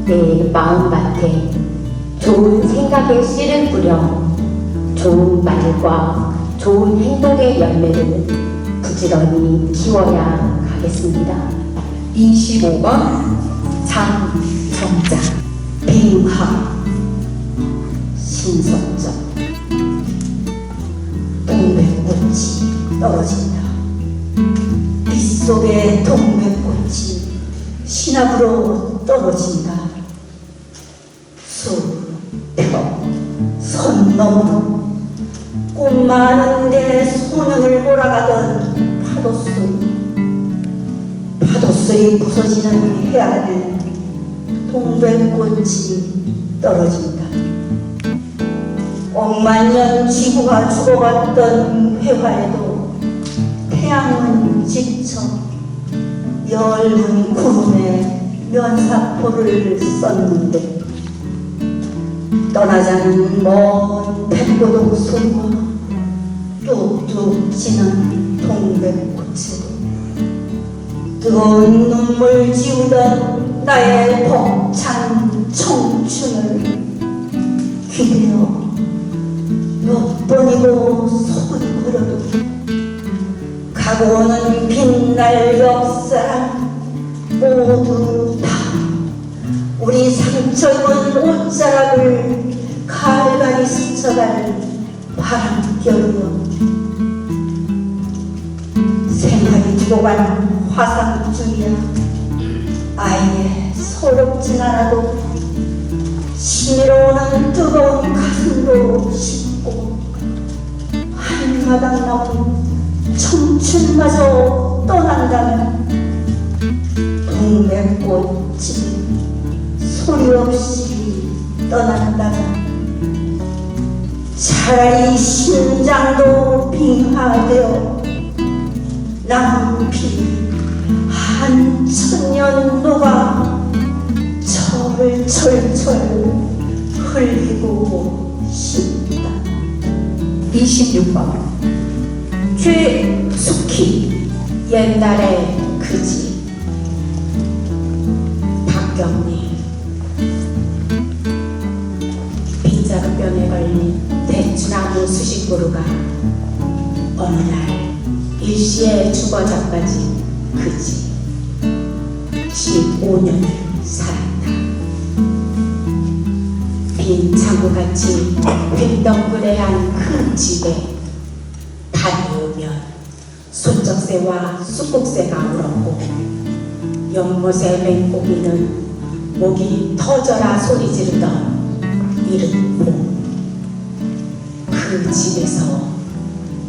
내 마음밭에 좋은 생각의 씨를 뿌려 좋은 말과 좋은 행동의 열매를 부지런히 키워야 하겠습니다. 25번 장정자 빙하 신성적 동백꽃이 떨어진다. 빗속에 동백꽃이 신압으로 떨어진다. 선 너머로 꿈 많은데 소년을 몰아가던 파도소리 부서지는 해안에 동백꽃이 떨어진다. 억만년 지구가 죽어갔던 회화에도 태양은 지쳐 엷은 구름에 면사포를 썼는데 떠나자는 먼 백고동 소리와 뚝뚝 찌는 동백꽃에도 뜨거운 눈물 지우던 나의 벅찬 청춘을 기대어 몇 번이고 소리 걸어도 가고는 빛날 역사랑 모두 다 우리 상처 입은 옷자락을 갈갈이 스쳐갈 바람결이여 생활이 두고 간 화상줄이야. 아예 서럽진 않아도 심이로 오는 뜨거운 가슴도 씻고 한마당 남은 청춘마저 떠난다면 동백꽃이 소리 없이 떠난다면 차라리 심장도 빙하되어 남은 피 한 천년 녹아 저를 철철 흘리고 싶다. 26번 최숙희 옛날의 그지. 박경리 빈자루병에 걸린 대추나무 수식구루가 어느 날 일시에 죽어 자빠진 그지. 15년을 살았다. 빈 창고같이 빈덩그레한 큰 집에 순적새와 쑥국새가 울었고 연못의 맹고기는 목이 터져라 소리 지르던 이른 봄. 그 집에서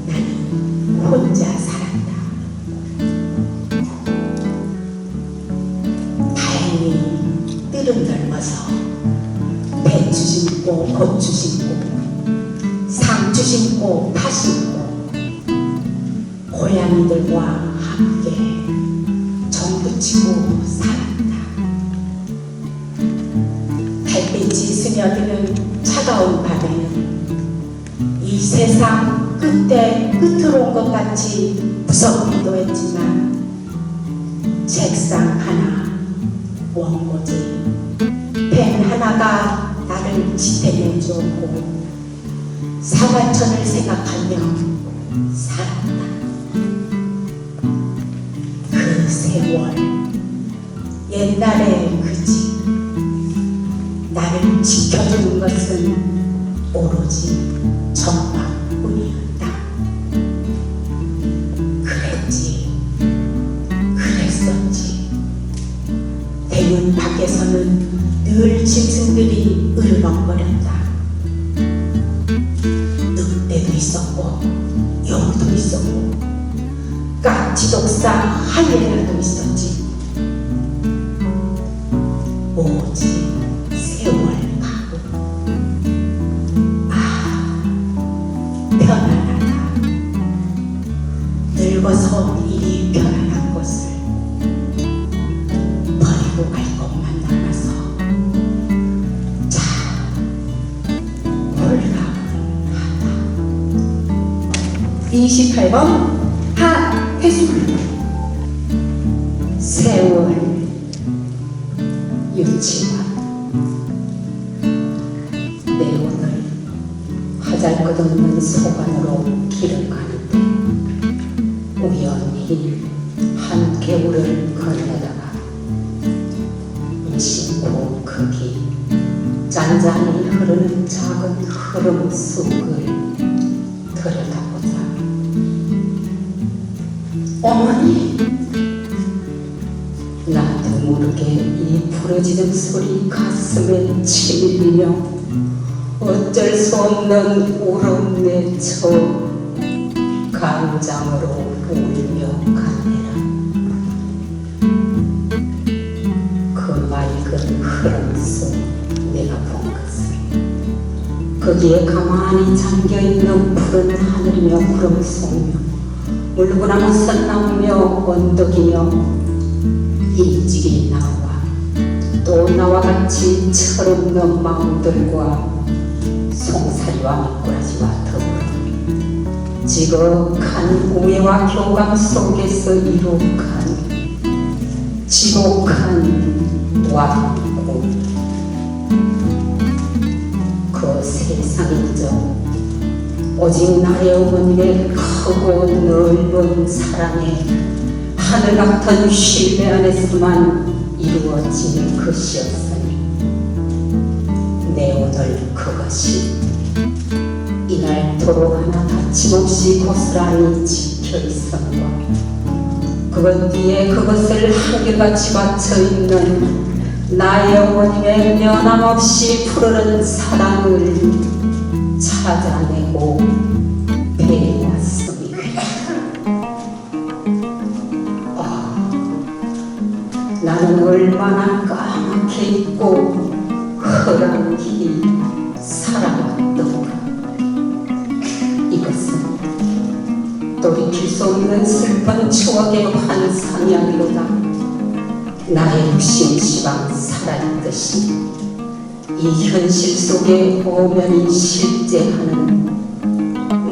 나는 혼자 살았다. 다행히 뜰은 넓어서 배추 심고 고추 심고 상추 심고 파 심고 고양이들과 함께 정부치고 살았다. 달빛이 스며드는 차가운 밤에는 이 세상 끝에 끝으로 온 것 같이 무섭기도 했지만 책상 하나, 원고지, 펜 하나가 나를 지탱해 주었고 사과천을 생각하며 살았다. 그 세월, 옛날의 그 집, 나를 지켜주는 것은 오로지 전망뿐이었다. 그랬지, 그랬었지. 대문 밖에서는 늘 짐승들이 으르렁거렸다. 늑대도 있었고 용도 있었고 깍지독사 하이에나도 있었지. 오직 세월 가고 편안하다. 늙어서 이리 편안한 것을 버리고 갈 것만 남아서 참 홀가분하다. 28번 하태순. 세월 유치원. 내 오늘 하잘것없는 소관으로 길을 가는데 우연히 한 개울을 건너다가 무심코 거기 잔잔히 흐르는 작은 흐름 속을 들여다보자 어머니, 나도 모르게 이 부러지는 소리 가슴에 치밀리며 어쩔 수 없는 울음 내쳐 간장으로 울며 가네라. 그 맑은 흐름 속 내가 본 것은 거기에 가만히 잠겨있는 푸른 하늘이며 구름 속며 물구나무 선나무며 언덕이며 일찍이 나와 또 나와 같이 철없는 마음들과 송사리와 미꾸라지와 더불어 지극한 우애와 교감 속에서 이룩한 지독한 왕국. 그 세상이죠. 오직 나의 어머니의 크고 넓은 사랑에 하늘 같은 신뢰 안에서만 이루어진 것이었으니 내 오늘 그것이 이날토록 하나 다침없이 고스란히 지켜 있음과 그것 뒤에 그것을 한결같이 받쳐 있는 나의 어머님의 변함없이 푸르른 사랑을 찾아내고 배웠습니다. 나는 얼마나 까맣게 있고 허랑히 살아왔던가. 이것은 돌이킬 수 없는 슬픈 추억의 환상이 아니로다. 나의 육신시방 살아있듯이 이 현실 속에 오면이 실제하는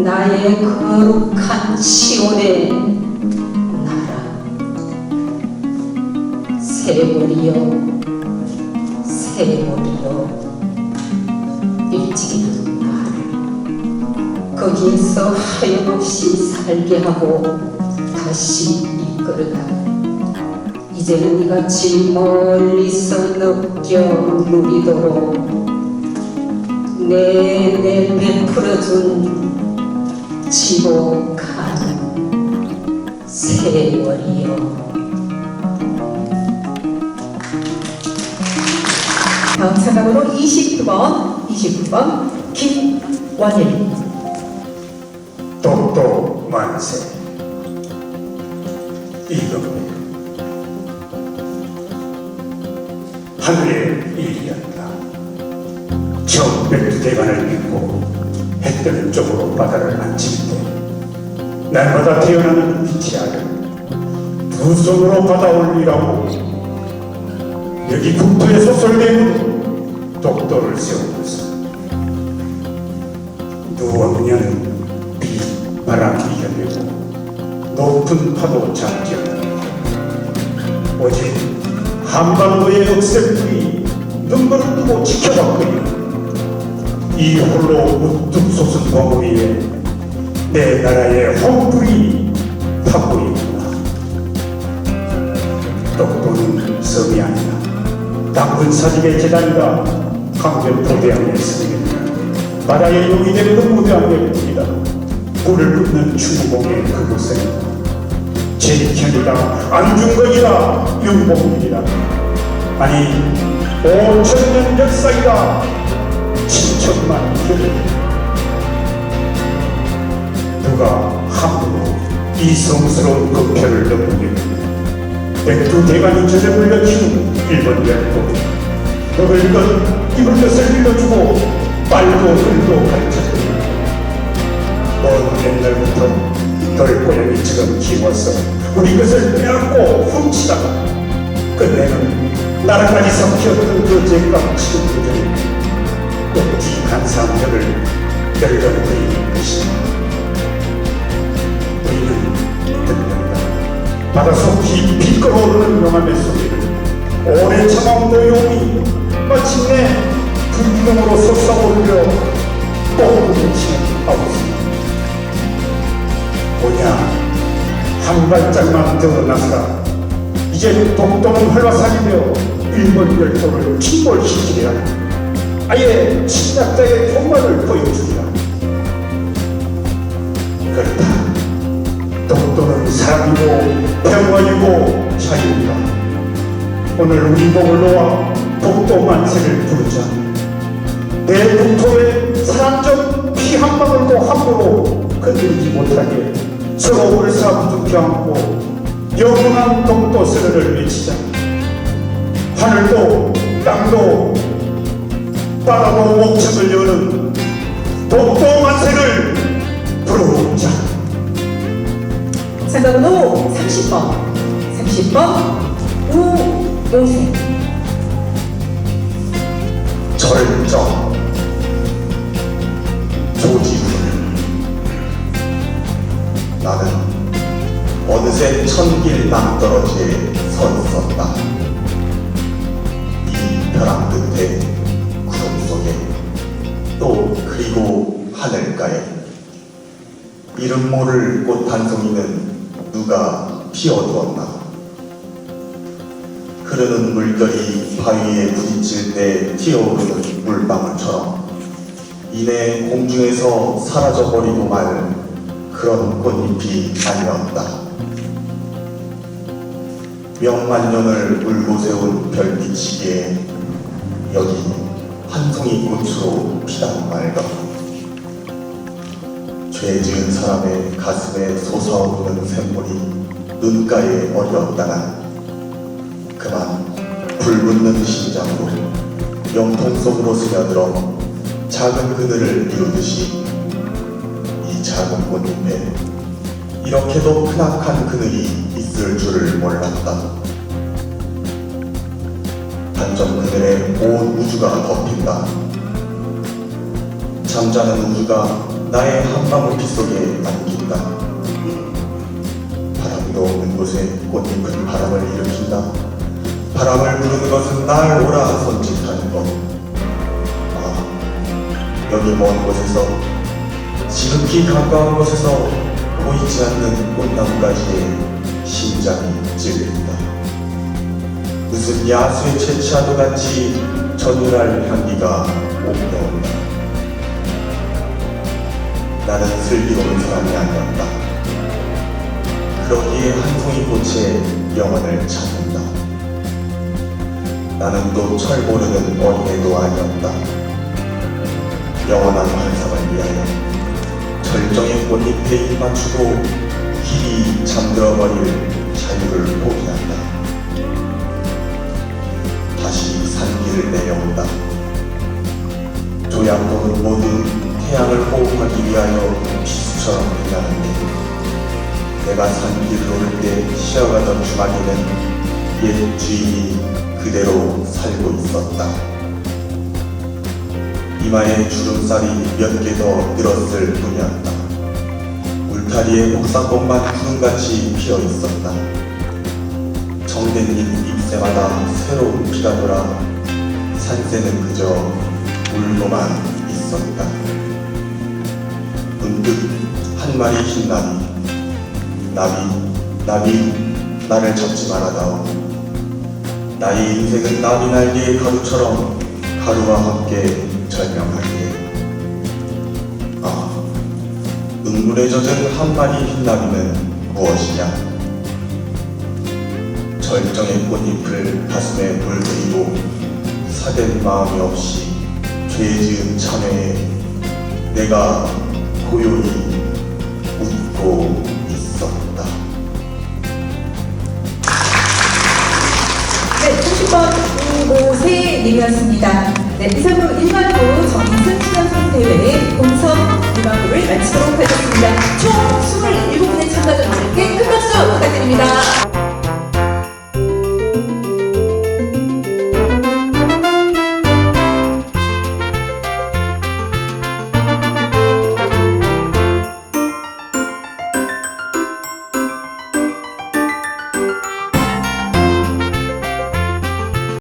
나의 거룩한 시온의 나라. 세월이여 세월이여 일찍이는 나를 거기에서 하염없이 살게 하고 다시 이끌다. 이제는 이같이 멀리서 느껴 누리도록 내내 베풀어준 지독한 세월이여. 다음 참가번호 29번 김원일. 독도 만세. 이겁니다. 하늘의 일이었다. 처음 백두대간을 믿고 해 뜨는 쪽으로 바다를 만질 때 날마다 태어나는 빛의 아들 두 손으로 받아올리라고 여기 국토에 소설되는 독도를 세우면서 누워면 비, 바람이 이겨내고 높은 파도 잡지어다. 오직 한반도의 억셉들이 눈물을 뜨고 지켜봤거니 이 홀로 우뚝 솟은 범 위에 내 나라의 홍불이 타고 있구나. 독도는 섬이 아니라 당군 사직의 재단이다. 강변포대왕의 섬입니다. 바다의 용이 되는 무대왕의 뿐이다. 불을 뿜는 추구공의 그곳은 제천이다, 안중근이다, 윤봉길이다. 아니 5천년 역사이다. 7천만 년. 누가 함부로 이 성스러운 국표를 넘기는 백두대간이 저녁을 여치는 일본 열도 먹을 것 입을 것을 빌려주고 빨도 흘도 가르쳐주고 먼 옛날부터 돌고양이처럼 키워서 우리 것을 빼앗고 훔치다가 끝내는 나라까지 삼켰던 그 죄값 치른 그들이 꼭지 간상력을 열려버리는 것이다. 우리는 듣는다. 바다속 깊이 끓어오르는 용암의 소리를 오래 참아온 노용이 마침내 불경으로 솟아오르려 뽕을 치는 아우스. 뭐냐, 한 발짝만 더 나서라. 이제 독도는 활화산이 되어 일본 열도를 침몰시키리라. 아예 침략자의 종말을 보여주리라. 그렇다. 독도는 사랑이고 평화이고 자유이다. 오늘 우리 목을 놓아 독도 만세를 부르자. 내 국토에 사랑적 피 한 방울도 함부로 건드리지 못하게 서로 울사부둥켜 안고 영원한 독도 선언을 외치자. 하늘도 땅도 바다도 목청을 여는 독도 만세를 부르자. 참가번호 30번 우용생. 절정 조지훈. 나는 어느새 천길 낭떠러지에 서 있었다. 이 벼랑 끝에 구름 속에 또 그리고 하늘가에 이름 모를 꽃 한 송이는 누가 피워두었나. 흐르는 물결이 바위에 부딪힐 때 튀어오르는 물방울처럼 이내 공중에서 사라져버리고 말 그런 꽃잎이 아니었다. 명만년을 울고 세운 별빛이기에 여기 한 송이 꽃으로 피단 말가. 죄 지은 사람의 가슴에 솟아오르는 샘물이 눈가에 어렸다간 그만 불붙는 심장으로 영통 속으로 스며들어 작은 그늘을 이루듯이 이 작은 꽃잎에 이렇게도 크나큰 그늘이 있을 줄을 몰랐다. 단전 그늘에 온 우주가 덮인다. 잠자는 우주가 나의 한 방울 피 속에 안긴다. 바람도 없는 곳에 꽃잎은 바람을 일으킨다. 바람을 부르는 것은 날 오라 손짓하는 것. 아, 여기 먼 곳에서 지극히 가까운 곳에서 보이지 않는 꽃나무가지에 심장이 찔린다. 무슨 야수의 채취와도 같이 전율할 향기가 옥내온다. 나는 슬기로운 사람이 아니었다. 여기에 한 송이 꽃에 영혼을 찾는다. 나는 또 철 모르는 어린애도 아니었다. 영원한 환상을 위하여 절정의 꽃잎에 입 맞추고 길이 잠들어버릴 자유를 포기한다. 다시 산길을 내려온다. 조약돌은 모두 태양을 호흡하기 위하여 비수처럼 빛나는데 내가 산길을 오를 때 쉬어가던 주마기는 옛 주인이 그대로 살고 있었다. 이마에 주름살이 몇 개 더 늘었을 뿐이었다. 울타리에 옥상꽃만 구름같이 피어 있었다. 정den잎 잎새마다 새로운 피가 돌아 산새는 그저 울고만 있었다. 문득 한 마리 흰 나비 나를 잡지 말아다오. 나의 인생은 나비 날개의 가루처럼 가루와 함께 절명하기에. 아, 눈물에 젖은 한 마리 흰 나비는 무엇이냐? 절정의 꽃잎을 가슴에 물들이고 사된 마음이 없이 죄 지은 참회에 내가 고요히 웃고 있었다. 네, 30번 오세님이었습니다. 네, 이상으로 1만부 정인승 수련선대회 공성 2만부를 마치도록 하겠습니다. 총